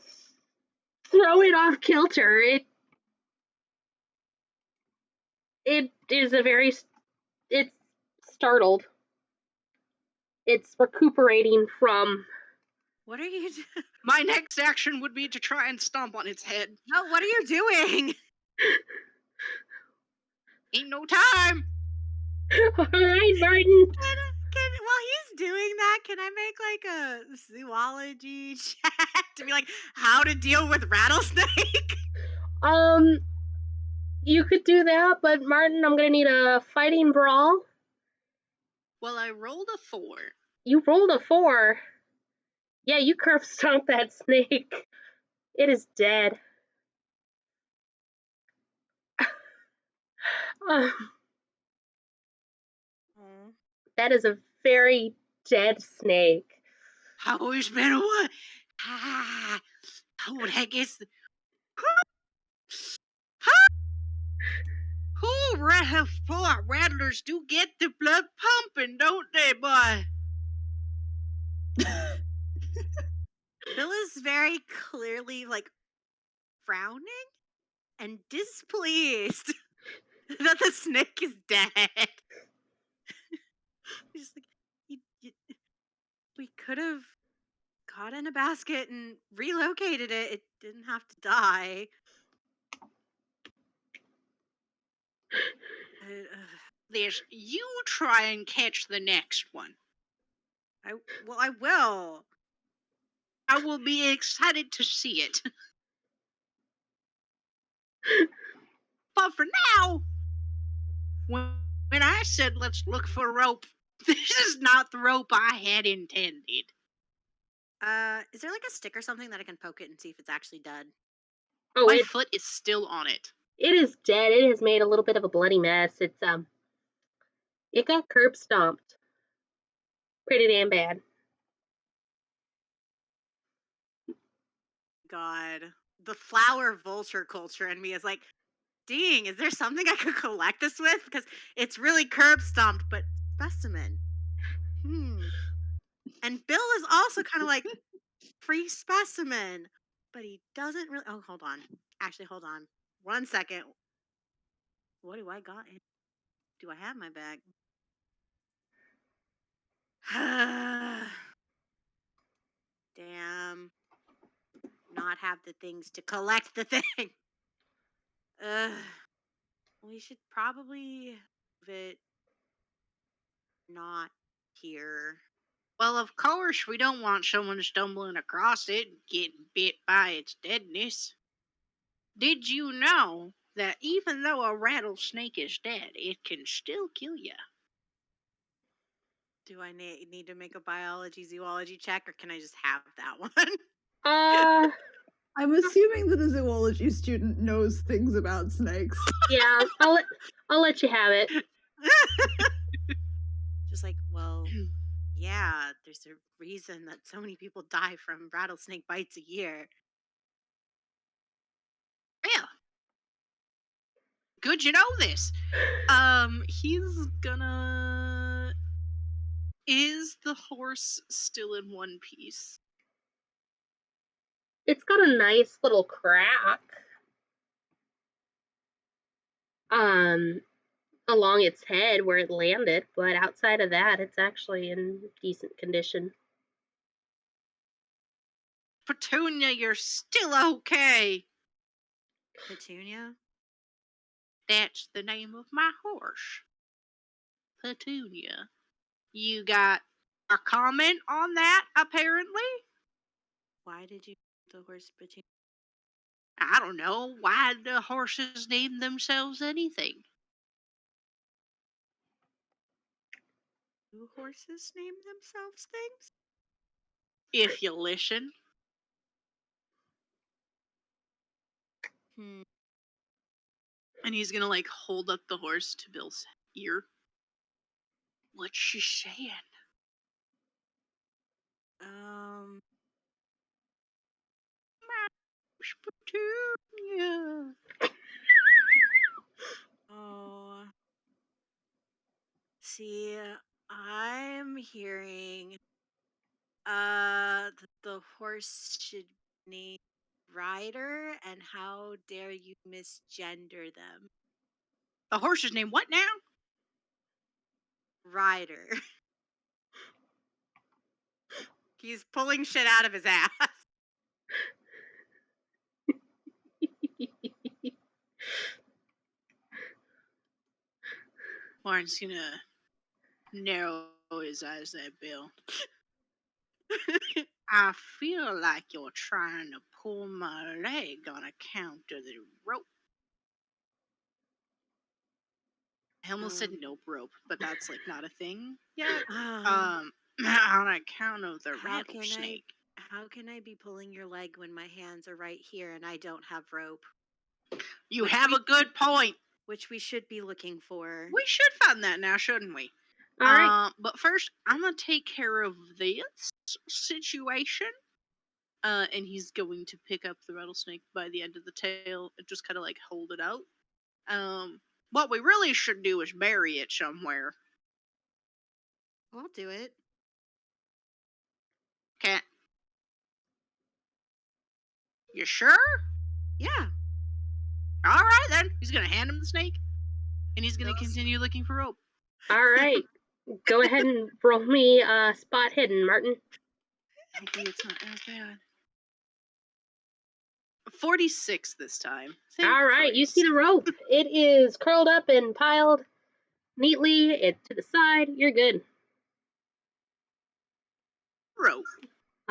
Speaker 1: thrown it off kilter. It is it's startled. It's recuperating from.
Speaker 8: What are you doing?
Speaker 2: My next action would be to try and stomp on its head.
Speaker 8: No, what are you doing?
Speaker 2: Ain't no time.
Speaker 1: All right, Martin.
Speaker 8: While he's doing that, can I make like a zoology check to be like how to deal with rattlesnake?
Speaker 1: You could do that, but Martin, I'm gonna need a fighting brawl.
Speaker 2: Well, I rolled a 4.
Speaker 1: You rolled a 4. Yeah, you curve stomp that snake. It is dead. That is a very dead snake.
Speaker 2: How he's been away. Oh, that gets. Poor rattlers do get the blood pumping, don't they, boy?
Speaker 8: Bill is very clearly like frowning and displeased that the snake is dead. He's just like, we could have caught it in a basket and relocated it. It didn't have to die.
Speaker 2: Liz, you try and catch the next one.
Speaker 8: I will.
Speaker 2: I will be excited to see it. But for now, when I said let's look for rope, this is not the rope I had intended.
Speaker 8: Is there like a stick or something that I can poke it and see if it's actually dead?
Speaker 1: Oh,
Speaker 2: My foot is still on it.
Speaker 1: it is dead. It has made a little bit of a bloody mess. It got curb stomped. Pretty damn bad.
Speaker 8: God, the flower vulture culture in me is like, dang, is there something I could collect this with? Because it's really curb stomped, but specimen. And Bill is also kind of like, free specimen. But he doesn't really. Oh, hold on. Actually, hold on. 1 second. What do I got? Do I have my bag? Damn. Not have the things to collect the thing. We should probably move it not here.
Speaker 2: Well, of course, we don't want someone stumbling across it and getting bit by its deadness. Did you know that even though a rattlesnake is dead, it can still kill you?
Speaker 8: Do I need to make a biology zoology check, or can I just have that one?
Speaker 7: I'm assuming that a zoology student knows things about snakes.
Speaker 1: Yeah, I'll let you have it.
Speaker 8: Just like, well, yeah, there's a reason that so many people die from rattlesnake bites a year.
Speaker 2: Yeah. Good you know this. He's gonna... Is the horse still in one piece?
Speaker 1: It's got a nice little crack along its head where it landed, but outside of that, it's actually in decent condition.
Speaker 2: Petunia, you're still okay.
Speaker 8: Petunia?
Speaker 2: That's the name of my horse. Petunia. You got a comment on that, apparently?
Speaker 8: Why did you name the horse Petunia?
Speaker 2: I don't know. Why do horses name themselves anything?
Speaker 8: Do horses name themselves things?
Speaker 2: If you listen. And he's gonna like hold up the horse to Bill's ear. What's she saying? Petunia.
Speaker 8: Oh. See, I'm hearing the horse should name Ryder, and how dare you misgender them?
Speaker 2: The horse's name what now?
Speaker 8: Ryder. He's pulling shit out of his ass.
Speaker 2: Lauren's gonna narrow his eyes at Bill. I feel like you're trying to pull my leg on account of the rope. I almost said nope rope, but that's like not a thing yet. On account of the rattlesnake.
Speaker 8: How can I be pulling your leg when my hands are right here and I don't have rope?
Speaker 2: You have a good point.
Speaker 8: Which we should be looking for.
Speaker 2: We should find that now, shouldn't we?
Speaker 1: All right.
Speaker 2: But first, I'm gonna take care of this situation. and he's going to pick up the rattlesnake by the end of the tail and just kind of like hold it out. What we really should do is bury it somewhere.
Speaker 8: I'll do it.
Speaker 2: Can't. You sure?
Speaker 8: Yeah.
Speaker 2: All right then. He's gonna hand him the snake, and he's gonna continue looking for rope.
Speaker 1: All right. Go ahead and roll me spot hidden, Martin.
Speaker 2: Hopefully it's not as bad. 46 this time. Thank
Speaker 1: All right, you
Speaker 2: Christ.
Speaker 1: see the rope. It is curled up and piled neatly to the side. You're good.
Speaker 2: Rope.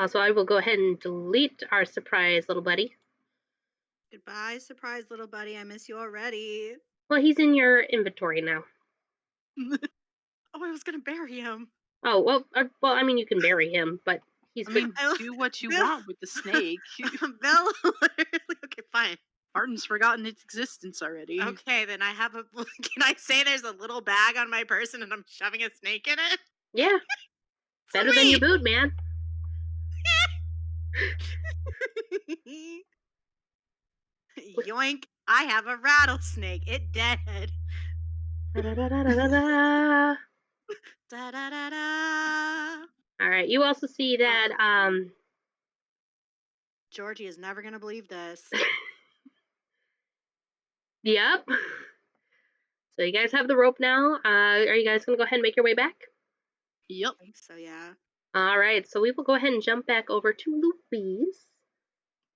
Speaker 1: So I will go ahead and delete our surprise little buddy.
Speaker 8: Goodbye, surprise little buddy. I miss you already.
Speaker 1: Well, he's in your inventory now.
Speaker 8: Oh, I was gonna bury him.
Speaker 1: Oh, well, I mean, you can bury him, but he's
Speaker 2: I mean,
Speaker 8: I-
Speaker 2: do what you
Speaker 8: Bill-
Speaker 2: want with the snake.
Speaker 8: Bill. Okay, fine.
Speaker 2: Martin's forgotten its existence already.
Speaker 8: Okay, then I have a. Can I say there's a little bag on my person and I'm shoving a snake in it?
Speaker 1: yeah, better than your boot, man.
Speaker 8: Yoink! I have a rattlesnake. It dead.
Speaker 1: Da-da-da-da-da-da.
Speaker 8: Da da da da.
Speaker 1: All right, you also see that
Speaker 8: Georgie is never gonna believe this.
Speaker 1: Yep. So you guys have the rope now. Are you guys gonna go ahead and make your way back?
Speaker 2: Yep.
Speaker 8: I think so, yeah.
Speaker 1: All right, so we will go ahead and jump back over to Louise.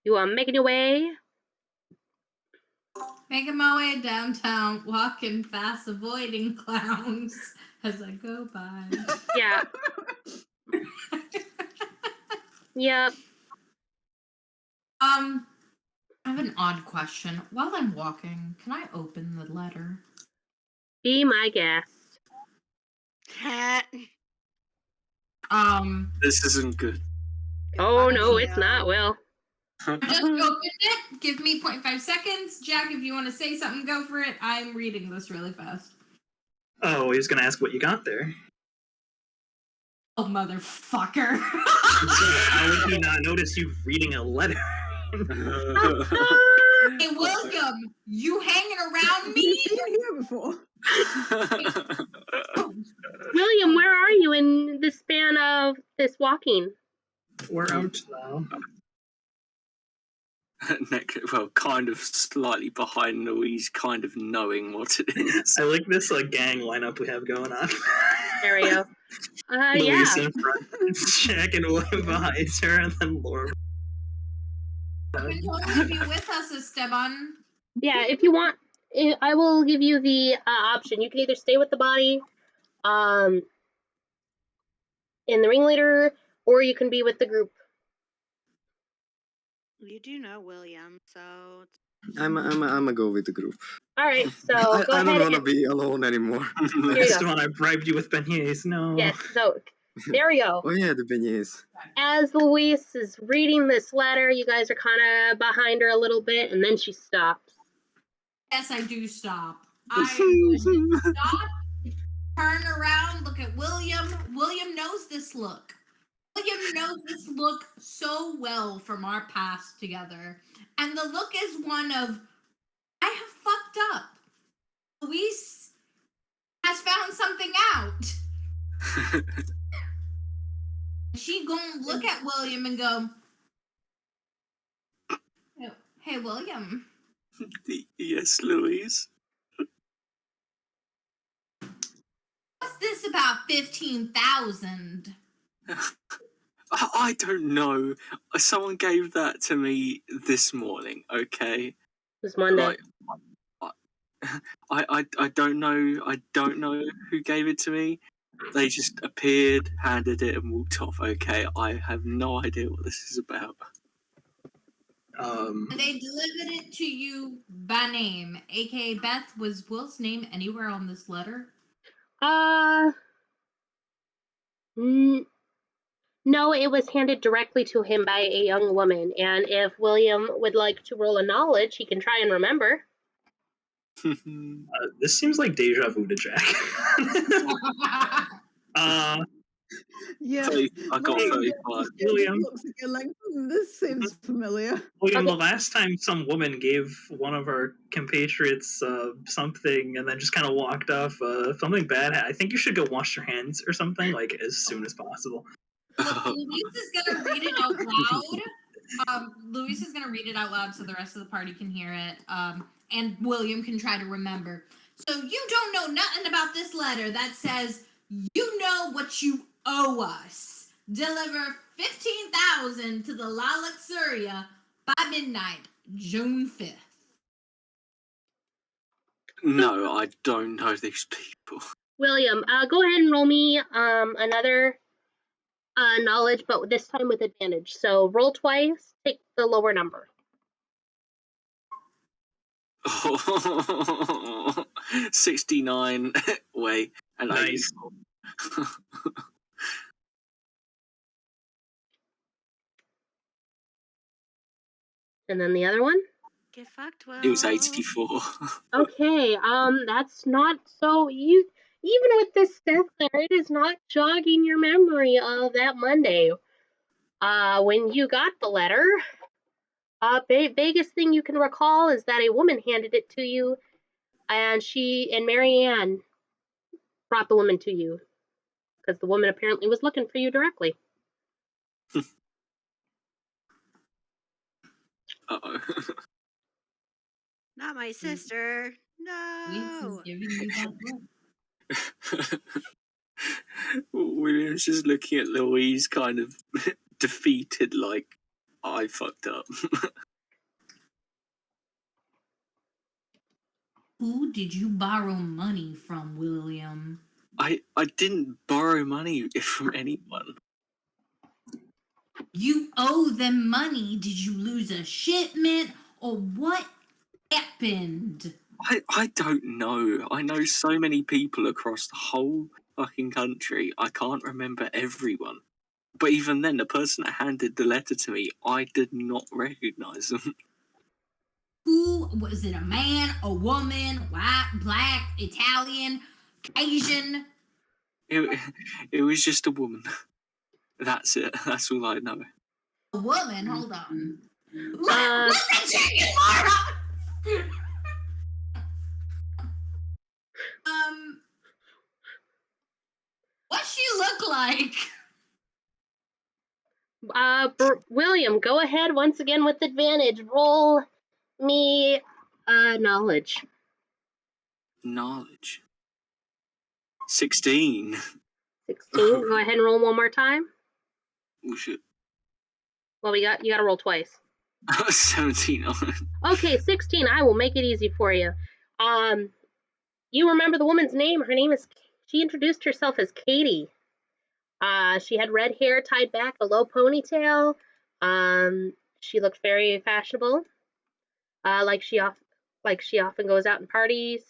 Speaker 1: You are making your way.
Speaker 4: Making my way downtown, walking fast, avoiding clowns as I go by.
Speaker 1: Yeah. Yep.
Speaker 4: I have an odd question. While I'm walking, can I open the letter?
Speaker 1: Be my guest.
Speaker 8: Cat.
Speaker 6: This isn't good.
Speaker 1: Oh
Speaker 8: Goodbye,
Speaker 1: no, it's
Speaker 8: Leo.
Speaker 1: not. Will.
Speaker 4: I just opened it. Give me 0.5 seconds. Jack, if you want to say something, go for it. I'm reading this really fast.
Speaker 5: Oh, he was gonna ask what you got there.
Speaker 4: Oh, motherfucker.
Speaker 5: How would he not notice you reading a letter?
Speaker 4: Hey, William, you hanging around me?
Speaker 7: You've been here before.
Speaker 1: William, where are you in the span of this walking?
Speaker 5: We're out now.
Speaker 6: Nick, well, kind of slightly behind Louise, kind of knowing what it is.
Speaker 5: I like this gang lineup we have going on.
Speaker 1: There we go. Yeah.
Speaker 5: Louise in front, Jack and William behind her, and then Laura.
Speaker 4: You can totally be with us, Estaban.
Speaker 1: Yeah, if you want, I will give you the option. You can either stay with the body in the ringleader, or you can be with the group.
Speaker 8: You do know William, so
Speaker 3: I'm a go with the group.
Speaker 1: All right, so
Speaker 3: I
Speaker 1: go
Speaker 3: don't
Speaker 1: ahead
Speaker 3: want to
Speaker 1: and
Speaker 3: be alone anymore.
Speaker 1: Here you go.
Speaker 5: Esteban, I bribed you with beignets. No.
Speaker 1: yes. So there we go.
Speaker 3: Oh yeah, the beignets.
Speaker 1: As Louise is reading this letter, you guys are kind of behind her a little bit, and then she stops.
Speaker 4: Yes, I do stop. I'm going to stop, turn around, look at William. William knows this look. William knows this look so well from our past together. And the look is one of, I have fucked up. Louise has found something out. She gonna look at William and go, hey, William.
Speaker 6: Yes, Louise.
Speaker 4: What's this about 15,000?
Speaker 6: I don't know. Someone gave that to me this morning, okay?
Speaker 1: It was Monday.
Speaker 6: I don't know. I don't know who gave it to me. They just appeared, handed it, and walked off. Okay, I have no idea what this is about.
Speaker 4: And they delivered it to you by name, aka Beth. Was Will's name anywhere on this letter?
Speaker 1: No, it was handed directly to him by a young woman, and if William would like to roll a knowledge, he can try and remember.
Speaker 5: This seems like deja vu to Jack.
Speaker 7: Yeah.
Speaker 6: I got
Speaker 7: William
Speaker 6: 35.
Speaker 5: William.
Speaker 7: looks again like, this seems familiar.
Speaker 5: William,
Speaker 1: Okay.
Speaker 5: the last time some woman gave one of our compatriots something and then just kind of walked off, something bad. I think you should go wash your hands or something, like, as soon as possible.
Speaker 4: Look, Louise is gonna read it out loud. Louise is gonna read it out loud so the rest of the party can hear it. And William can try to remember. So you don't know nothing about this letter that says you know what you owe us. Deliver 15,000 to the La Luxuria by midnight, June 5th.
Speaker 6: No, I don't know these people.
Speaker 1: William, go ahead and roll me another knowledge, but this time with advantage. So roll twice, take the lower number.
Speaker 6: 69 way and
Speaker 5: Nice.
Speaker 6: 84.
Speaker 1: And then the other one?
Speaker 8: Get fucked, Will.
Speaker 6: It was 84.
Speaker 1: Okay, that's not so you even with this death letter, it is not jogging your memory of that Monday. When you got the letter, biggest thing you can recall is that a woman handed it to you, and Marianne brought the woman to you because the woman apparently was looking for you directly.
Speaker 6: Uh-oh.
Speaker 8: Not my sister.
Speaker 4: Louise is
Speaker 8: No.
Speaker 4: giving you that look.
Speaker 6: William's just looking at Louise kind of defeated, like, I fucked up.
Speaker 4: Who did you borrow money from, William?
Speaker 6: I didn't borrow money from anyone.
Speaker 4: You owe them money. Did you lose a shipment or what happened?
Speaker 6: I don't know. I know so many people across the whole fucking country. I can't remember everyone. But even then, the person that handed the letter to me, I did not recognize them.
Speaker 4: Who was it? A man, a woman, white, black, Italian, Asian?
Speaker 6: It was just a woman. That's it. That's all I know.
Speaker 4: A woman? Hold on.
Speaker 1: Uh,
Speaker 4: Listen, chicken Laura! What she look like?
Speaker 1: William, go ahead once again with advantage. Roll me knowledge.
Speaker 6: Knowledge. 16.
Speaker 1: 16. Go ahead and roll one more time.
Speaker 6: Oh shit.
Speaker 1: Well, you got to roll twice.
Speaker 6: 17.
Speaker 1: Okay, 16. I will make it easy for you. You remember the woman's name? Her name is. She introduced herself as Katie. She had red hair tied back, a low ponytail. She looked very fashionable. Like she often goes out and parties.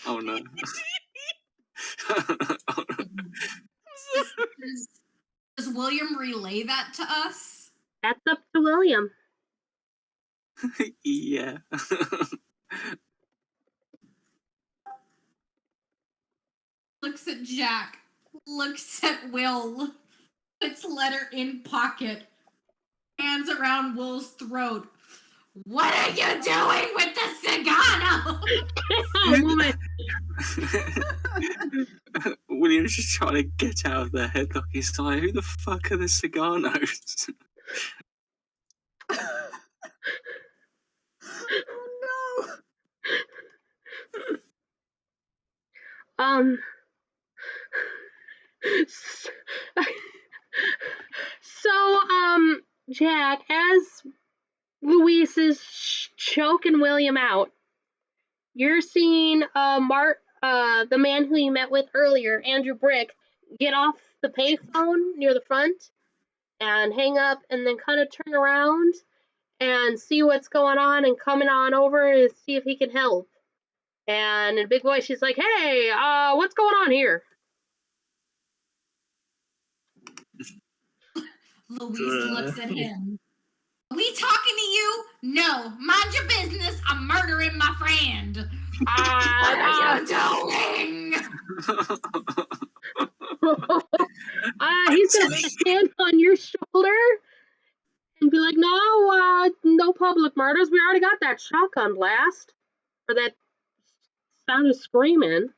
Speaker 6: Oh no. Oh, no.
Speaker 4: Does William relay that to us?
Speaker 1: That's up to William.
Speaker 6: Yeah.
Speaker 4: Looks at Jack. Looks at Will. Puts letter in pocket. Hands around Will's throat. What are you doing with the cigano?
Speaker 6: William's just trying to get out of their headlock. He's like, who the fuck are the Ciganos?
Speaker 7: Oh
Speaker 1: Um. So, Jack, as Louise is choking William out, you're seeing the man who you met with earlier, Andrew Brick, get off the payphone near the front and hang up and then kind of turn around and see what's going on and coming on over to see if he can help. And in a big voice, she's like, hey, what's going on here?
Speaker 4: Louise looks at him. We talking to you? No. Mind your business. I'm murdering my friend. What are you doing?
Speaker 1: He's gonna put his hand on your shoulder and be like, no, no public murders. We already got that shotgun blast. Or that sound of screaming.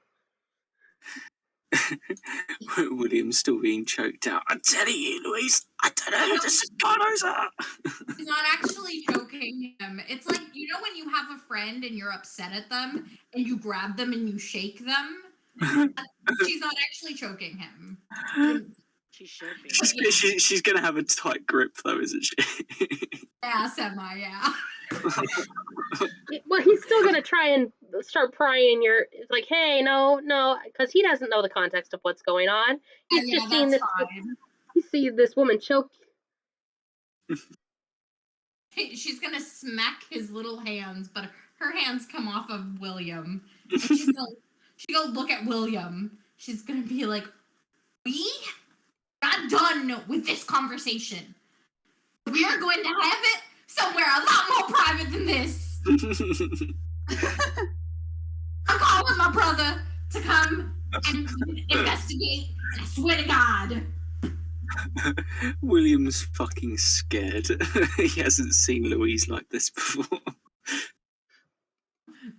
Speaker 6: William's still being choked out. I'm telling you, Louise, I don't know who the Sopranos are.
Speaker 4: He's not actually choking him. It's like, you know when you have a friend and you're upset at them and you grab them and you shake them? She's not actually choking him.
Speaker 8: She should be.
Speaker 6: She's going to have a tight grip, though, isn't she?
Speaker 4: Yeah, semi, yeah.
Speaker 1: Well, he's still gonna try and start prying it's like, hey, no, because he doesn't know the context of what's going on. He's just seeing this.
Speaker 4: Fine.
Speaker 1: He sees this woman choke.
Speaker 4: She's gonna smack his little hands, but her hands come off of William. And she's gonna look at William. She's gonna be like, we got done with this conversation. We are going to have it somewhere a lot more private than this. I'm calling my brother to come and investigate, and I swear to God.
Speaker 6: William's fucking scared. He hasn't seen Louise like this before.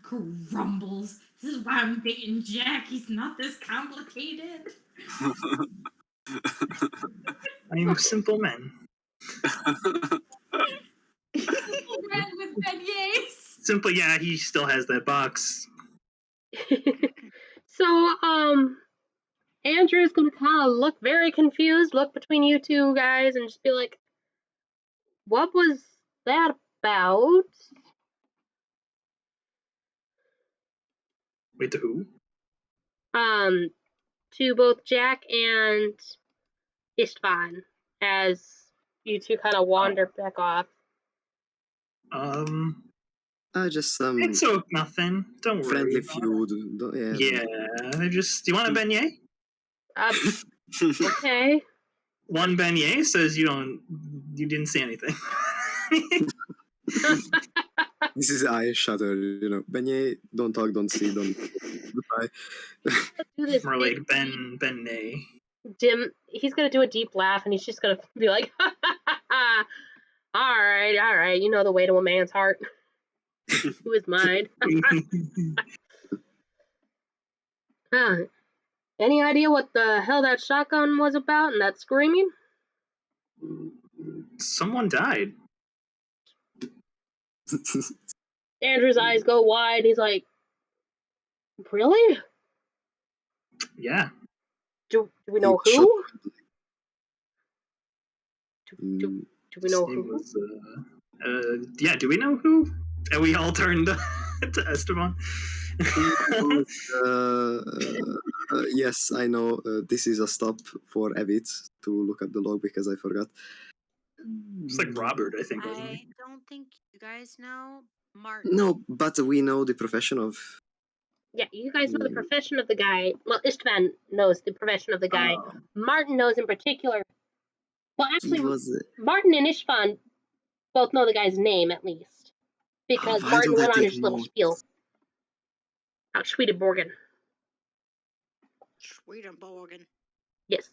Speaker 4: Grumbles. This is why I'm dating Jack. He's not this complicated.
Speaker 5: I'm a simple man.
Speaker 4: Simple man with beignets.
Speaker 5: Simple, yeah, he still has that box.
Speaker 1: So, Andrew's gonna kind of look very confused, look between you two guys, and just be like, what was that about?
Speaker 5: Wait, to who?
Speaker 1: To both Jack and Istavan, as you two kind of wander back off.
Speaker 3: Just some
Speaker 5: It's nothing. Don't worry.
Speaker 3: friendly
Speaker 5: about
Speaker 3: feud.
Speaker 5: it. Yeah, they're just. Do you want a beignet?
Speaker 1: Okay.
Speaker 5: One beignet says you didn't see anything.
Speaker 3: This is eye shutter, Beignet, don't talk, don't see, don't. Goodbye.
Speaker 1: Do this
Speaker 5: More like beignet.
Speaker 1: He's gonna do a deep laugh, and he's just gonna be like, all right, you know the way to a man's heart. Who is mine? Any idea what the hell that shotgun was about and that screaming?
Speaker 5: Someone died.
Speaker 1: Andrew's eyes go wide. He's like, really?
Speaker 5: Yeah.
Speaker 1: Do we know who? Do we know who?
Speaker 5: Was, yeah, do we know who? And we all turned to Estaban.
Speaker 3: Yes, I know. This is a stop for Ewit to look at the log because I forgot.
Speaker 5: It's like Robert, I think.
Speaker 8: I don't think you guys know Martin.
Speaker 3: No, but we know the profession of.
Speaker 1: Yeah, you guys know the profession of the guy. Well, Istavan knows the profession of the guy. Martin knows in particular. Well, actually, Martin and Istavan both know the guy's name, at least. Because Martin went on his little spiel. Out Swedenborgen.
Speaker 8: Swedenborgen.
Speaker 1: Yes.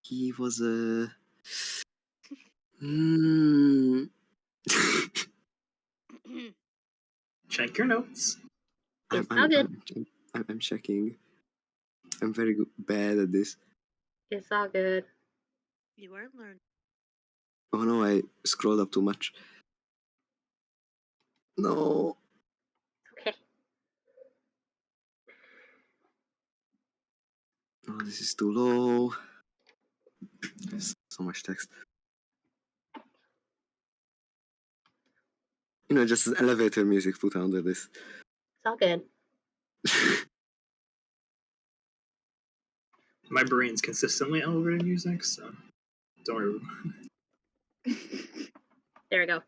Speaker 3: He was a.
Speaker 5: Check your notes.
Speaker 3: I'm checking. I'm very bad at this.
Speaker 1: It's all good.
Speaker 8: You are learning.
Speaker 3: Oh no, I scrolled up too much. No.
Speaker 1: Okay.
Speaker 3: Oh, this is too low. There's so much text. Just elevator music put under this.
Speaker 1: It's all good.
Speaker 5: My brain's consistently elevator music, so don't worry.
Speaker 1: There we go.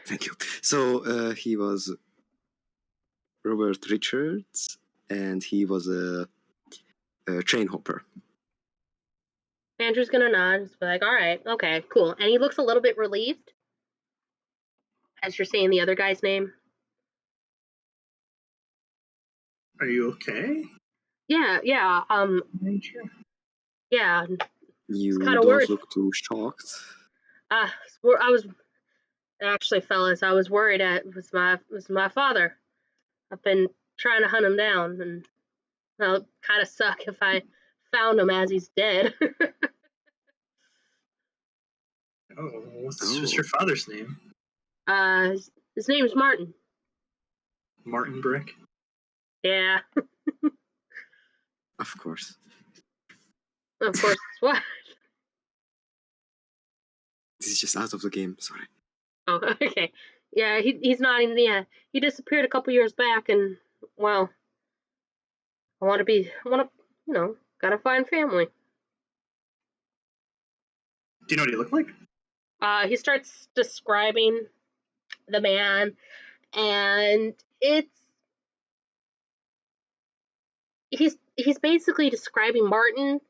Speaker 3: Thank you. So he was Robert Richards, and he was a train hopper.
Speaker 1: Andrew's gonna nod. He's like, all right, okay, cool. And he looks a little bit relieved as you're saying the other guy's name.
Speaker 5: Are you okay?
Speaker 1: Yeah.
Speaker 5: Sure.
Speaker 1: Yeah.
Speaker 3: You
Speaker 1: kinda
Speaker 3: don't
Speaker 1: worried.
Speaker 3: look too shocked.
Speaker 1: I was actually, fellas, I was worried it was my father. I've been trying to hunt him down, and well, it'd kind of suck if I found him as he's dead.
Speaker 5: Oh, what's your father's name?
Speaker 1: His name's Martin.
Speaker 5: Martin Brick?
Speaker 1: Yeah,
Speaker 3: Of course.
Speaker 1: of course. It's what?
Speaker 3: This is just out of the game, sorry.
Speaker 1: Oh, okay. Yeah, he's not in. Yeah, he disappeared a couple years back, and well, I want to, gotta find family.
Speaker 5: Do you know what he looked like?
Speaker 1: He starts describing the man, and he's basically describing Martin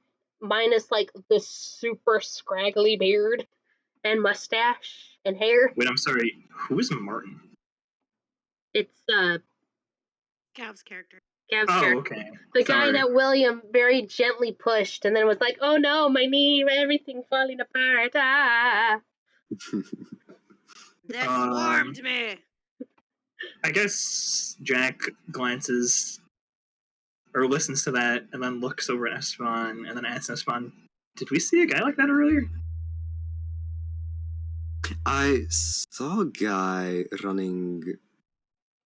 Speaker 1: minus like the super scraggly beard and mustache and hair.
Speaker 5: Wait, I'm sorry. Who is Martin?
Speaker 1: It's
Speaker 8: Gav's character.
Speaker 1: Gav's
Speaker 5: Oh,
Speaker 1: character.
Speaker 5: okay.
Speaker 1: The guy
Speaker 5: Sorry.
Speaker 1: that William very gently pushed and then was like, oh no, my knee, everything falling apart. Ah.
Speaker 8: They swarmed me.
Speaker 5: I guess Jack glances or listens to that and then looks over at Estaban and then asks Estaban, did we see a guy like that earlier?
Speaker 3: I saw a guy running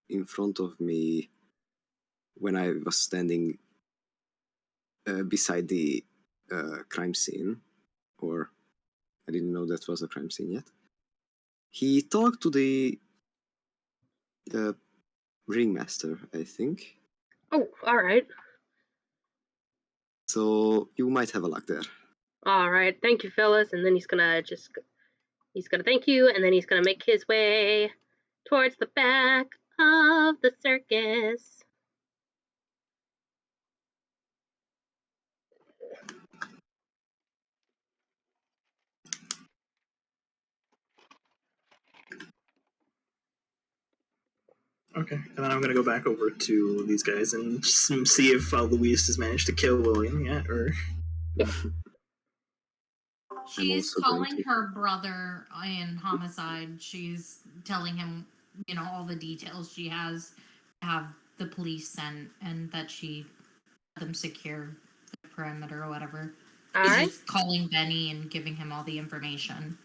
Speaker 3: in front of me when I was standing beside the crime scene, or I didn't know that was a crime scene yet. He talked to the ringmaster, I think.
Speaker 1: Oh, all right.
Speaker 3: So you might have a luck there.
Speaker 1: All right. Thank you, Phyllis. And then he's gonna thank you, and then he's gonna make his way towards the back of the circus.
Speaker 5: Okay, and then I'm gonna go back over to these guys and see if Louise has managed to kill William yet, or...
Speaker 4: She's
Speaker 3: also going
Speaker 4: calling
Speaker 3: to-
Speaker 4: her brother in homicide. She's telling him, all the details she has to have the police sent and that she had them secure the perimeter or whatever.
Speaker 1: All
Speaker 4: She's
Speaker 1: right.
Speaker 4: just calling Benny and giving him all the information.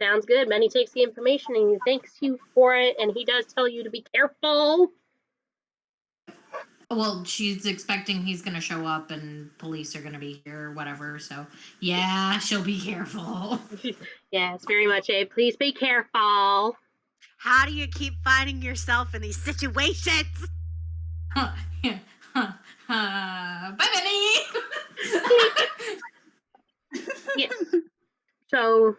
Speaker 1: Sounds good. Benny takes the information and he thanks you for it, and he does tell you to be careful.
Speaker 4: Well, she's expecting he's going to show up and police are going to be here or whatever. So, yeah, she'll be careful.
Speaker 1: Yes, very much a please be careful.
Speaker 8: How do you keep finding yourself in these situations?
Speaker 4: Bye, Benny!
Speaker 1: Yes. So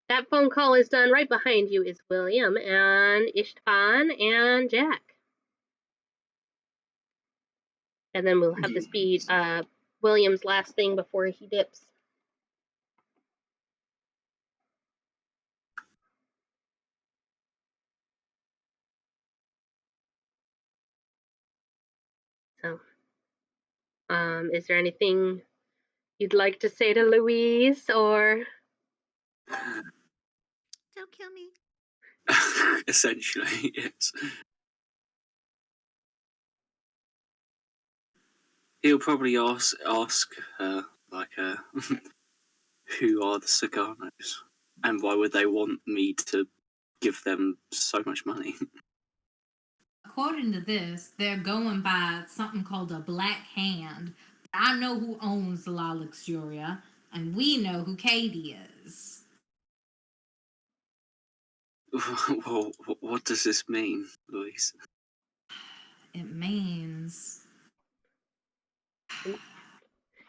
Speaker 1: that phone call is done. Right behind you is William and Istavan and Jack. And then we'll have this be William's last thing before he dips. So, is there anything you'd like to say to Louise, or?
Speaker 8: Don't kill me.
Speaker 6: Essentially, yes. He'll probably ask her, who are the Ciganos? And why would they want me to give them so much money?
Speaker 4: According to this, they're going by something called a black hand. But I know who owns La Luxuria, and we know who Katie is.
Speaker 6: Well, what does this mean, Louise?
Speaker 4: It means...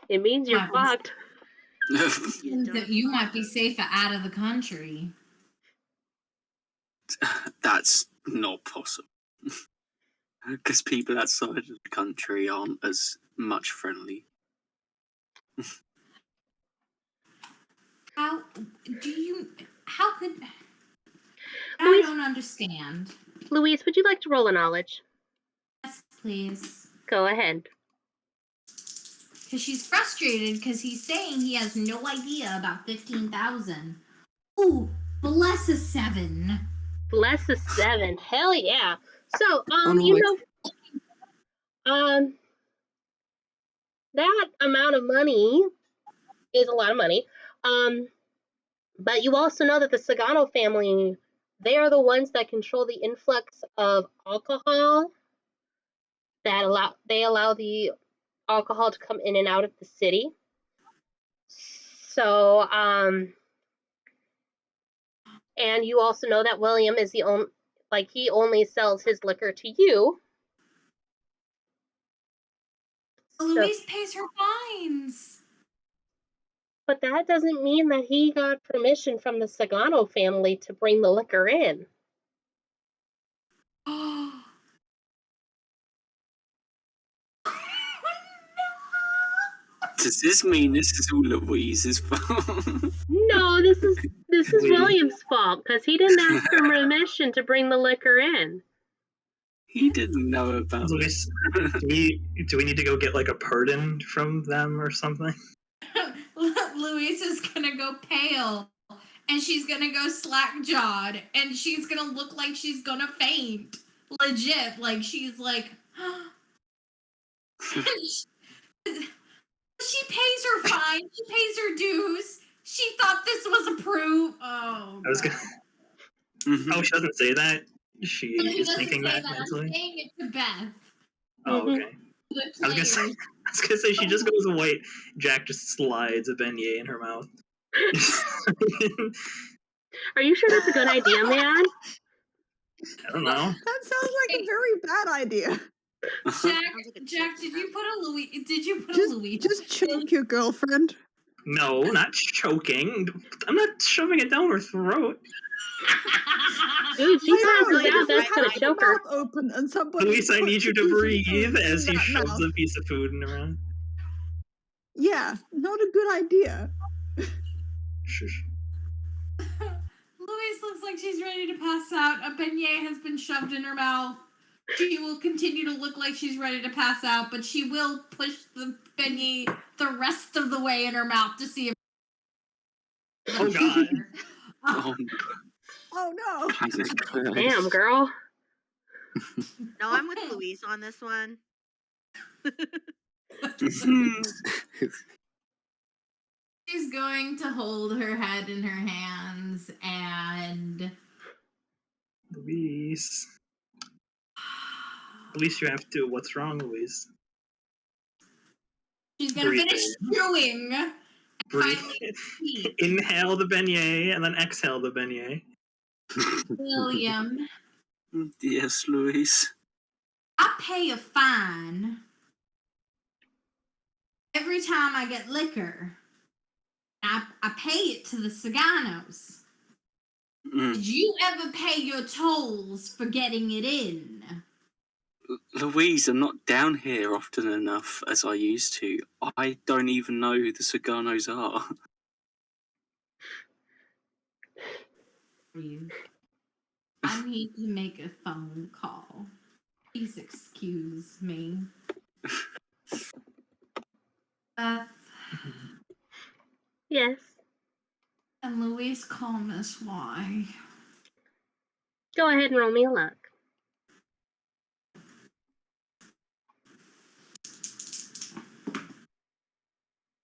Speaker 1: It means you're fucked.
Speaker 4: that you might be safer out of the country.
Speaker 6: That's not possible. Because people outside of the country aren't as much friendly.
Speaker 4: How could... I
Speaker 1: Louise,
Speaker 4: don't understand.
Speaker 1: Louise, would you like to roll a knowledge?
Speaker 4: Yes, please.
Speaker 1: Go ahead.
Speaker 4: Because she's frustrated because he's saying he has no idea about 15,000. Ooh, bless a 7.
Speaker 1: Bless a 7. Hell yeah. So,
Speaker 3: Oh, no,
Speaker 1: that amount of money is a lot of money. But you also know that the Sagano family, they are the ones that control the influx of alcohol. They allow the alcohol to come in and out of the city. So, and you also know that William is the only, he only sells his liquor to you.
Speaker 4: Louise pays her fines.
Speaker 1: But that doesn't mean that he got permission from the Sagano family to bring the liquor in.
Speaker 6: Does this mean this is all Louise's fault?
Speaker 1: No, this is William's fault because he didn't ask for permission to bring the liquor in.
Speaker 6: He didn't know about it.
Speaker 5: Louise, do we need to go get like a pardon from them or something?
Speaker 4: Louise is gonna go pale, and she's gonna go slack-jawed, and she's gonna look like she's gonna faint. Legit, like she's like... She pays her fine. She pays her dues. She thought this was approved. Oh,
Speaker 5: I was gonna. Oh, she doesn't say that. She is thinking that
Speaker 4: I'm
Speaker 5: mentally.
Speaker 4: saying it to Beth.
Speaker 5: Oh, okay. I was gonna say she just goes white. Jack just slides a beignet in her mouth.
Speaker 1: Are you sure that's a good idea, man?
Speaker 5: I don't know.
Speaker 7: That sounds like a very bad idea.
Speaker 4: Jack, did you put a Louise?
Speaker 7: Just choke your girlfriend.
Speaker 5: No, not choking. I'm not shoving it down her throat.
Speaker 1: Dude, she passes out. That's gonna choke her.
Speaker 7: Open and somebody.
Speaker 5: Luis, I need you to breathe as he shoves a piece of food in her mouth.
Speaker 7: Yeah, not a good idea.
Speaker 5: Shush.
Speaker 4: Louise looks like she's ready to pass out. A beignet has been shoved in her mouth. She will continue to look like she's ready to pass out, but she will push the beignet the rest of the way in her mouth to see if...
Speaker 5: Oh, God.
Speaker 7: Oh, no.
Speaker 1: Damn, girl.
Speaker 8: No, I'm with Louise on this one.
Speaker 4: She's going to hold her head in her hands and...
Speaker 5: Louise. At least you have to. What's wrong, Louise?
Speaker 4: She's gonna finish chewing.
Speaker 5: Breathe. Inhale the beignet and then exhale the beignet.
Speaker 4: William.
Speaker 6: Yes, Louise.
Speaker 4: I pay a fine every time I get liquor. I pay it to the Saganos. Did you ever pay your tolls for getting it in?
Speaker 6: Louise, I'm not down here often enough as I used to. I don't even know who the Saganos are.
Speaker 4: I need to make a phone call. Please excuse me.
Speaker 1: Yes.
Speaker 4: And Louise call Miss Y.
Speaker 1: Go ahead and roll me a luck.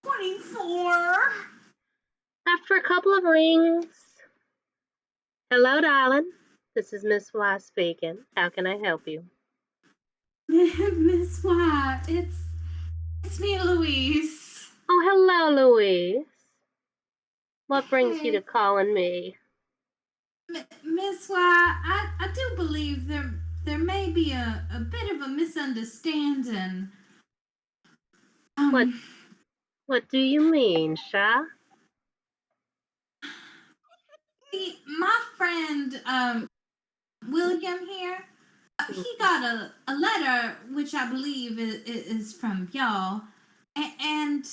Speaker 4: 24.
Speaker 1: After a couple of rings. Hello, darling. This is Miss Y speaking. How can I help you?
Speaker 4: Miss Y, it's me, Louise.
Speaker 1: Oh, hello, Louise. What brings you to calling me?
Speaker 4: Miss Y, I do believe there may be a bit of a misunderstanding.
Speaker 1: What do you mean, Sha?
Speaker 4: My friend, William here, he got a letter, which I believe is from y'all, and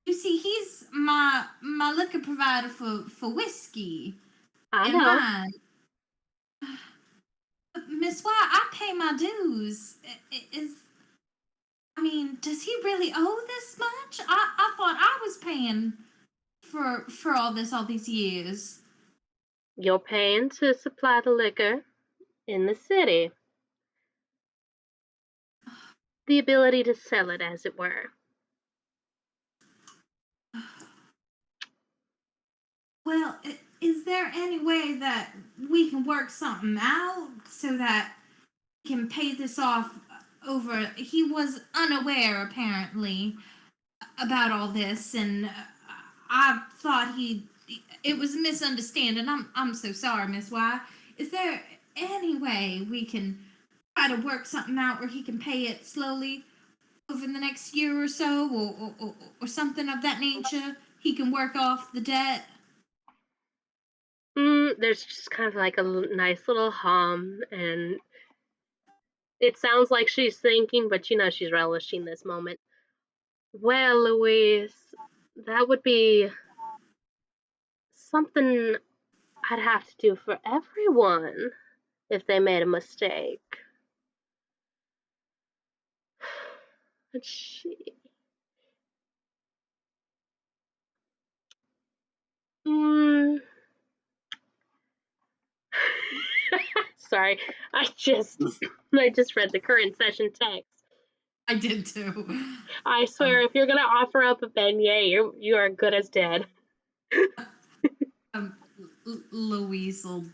Speaker 4: You see, he's my liquor provider for whiskey.
Speaker 1: I
Speaker 4: and
Speaker 1: know.
Speaker 4: wine. Miss White, I pay my dues. Does he really owe this much? I thought I was paying for all these years.
Speaker 1: You're paying to supply the liquor in the city. The ability to sell it, as it were.
Speaker 4: Well, is there any way that we can work something out so that we can pay this off over? He was unaware, apparently, about all this, and I thought it was a misunderstanding. I'm so sorry, Miss Y. Is there any way we can try to work something out where he can pay it slowly over the next year or so, or something of that nature? He can work off the debt.
Speaker 1: There's just kind of like a nice little hum, and it sounds like she's thinking, but she's relishing this moment. Well, Louise, that would be something I'd have to do for everyone if they made a mistake. Let's see. Sorry, I just read the current session text.
Speaker 4: I did too.
Speaker 1: I swear, if you're gonna offer up a beignet, you are good as dead.
Speaker 4: Louise will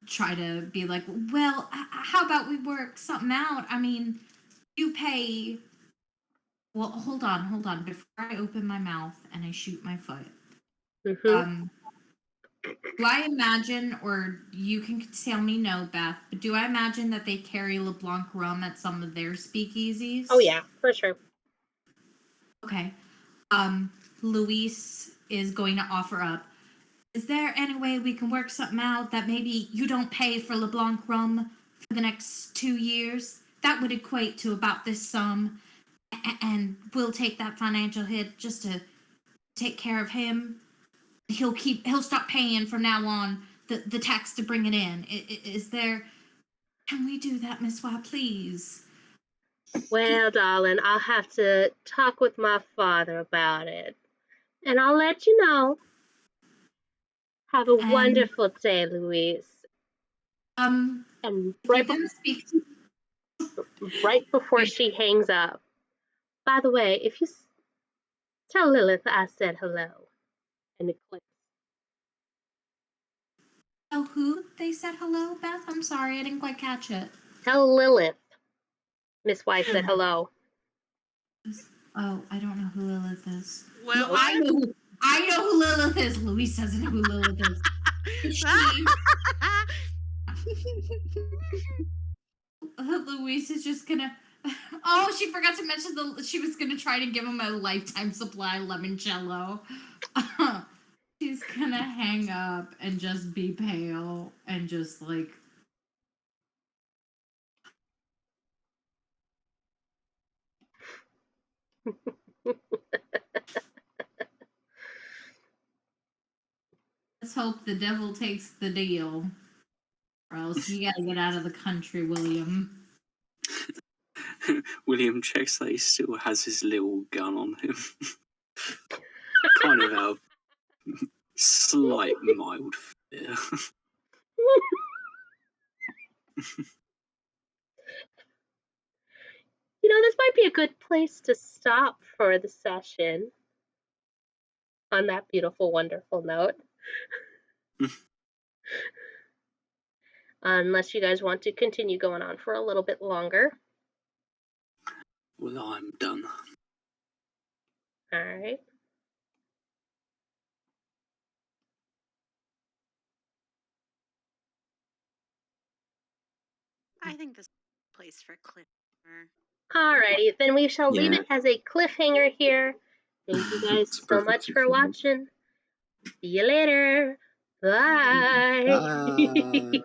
Speaker 4: try to be like, well, how about we work something out? You pay. Well, hold on. Before I open my mouth and I shoot my foot, do I imagine, or you can tell me no, Beth, but do I imagine that they carry LeBlanc rum at some of their speakeasies?
Speaker 1: Oh yeah, for sure.
Speaker 4: Okay. Louise is going to offer up. Is there any way we can work something out that maybe you don't pay for LeBlanc rum for the next 2 years? That would equate to about this sum, and we'll take that financial hit just to take care of him. He'll stop paying from now on the tax to bring it in. Can we do that, Miss Y, please?
Speaker 1: Well, darling, I'll have to talk with my father about it, and I'll let you know. Have a wonderful day, Louise.
Speaker 4: And
Speaker 1: right before she hangs up. By the way, if you tell Lilith I said hello, and it clicks.
Speaker 4: Oh, who they said hello, Beth? I'm sorry, I didn't quite catch it.
Speaker 1: Tell Lilith Miss Y said hello.
Speaker 4: Oh, I don't know who Lilith is.
Speaker 2: Well,
Speaker 4: no, I know who Lilith is. Louise doesn't know who Lilith is. Louise is just gonna. Oh, she forgot to mention she was gonna try to give him a lifetime supply of limoncello. She's gonna hang up and just be pale and just like. Let's hope the devil takes the deal. Or else you gotta get out of the country, William.
Speaker 6: William checks that he still has his little gun on him. Kind of a slight mild fear.
Speaker 1: This might be a good place to stop for the session. On that beautiful, wonderful note. Unless you guys want to continue going on for a little bit longer.
Speaker 6: Well, I'm done.
Speaker 1: All right.
Speaker 8: I think this is a place for cliffhanger.
Speaker 1: Alrighty, then we shall leave it as a cliffhanger here. Thank you guys so much for watching. See you later. Bye.
Speaker 3: Bye.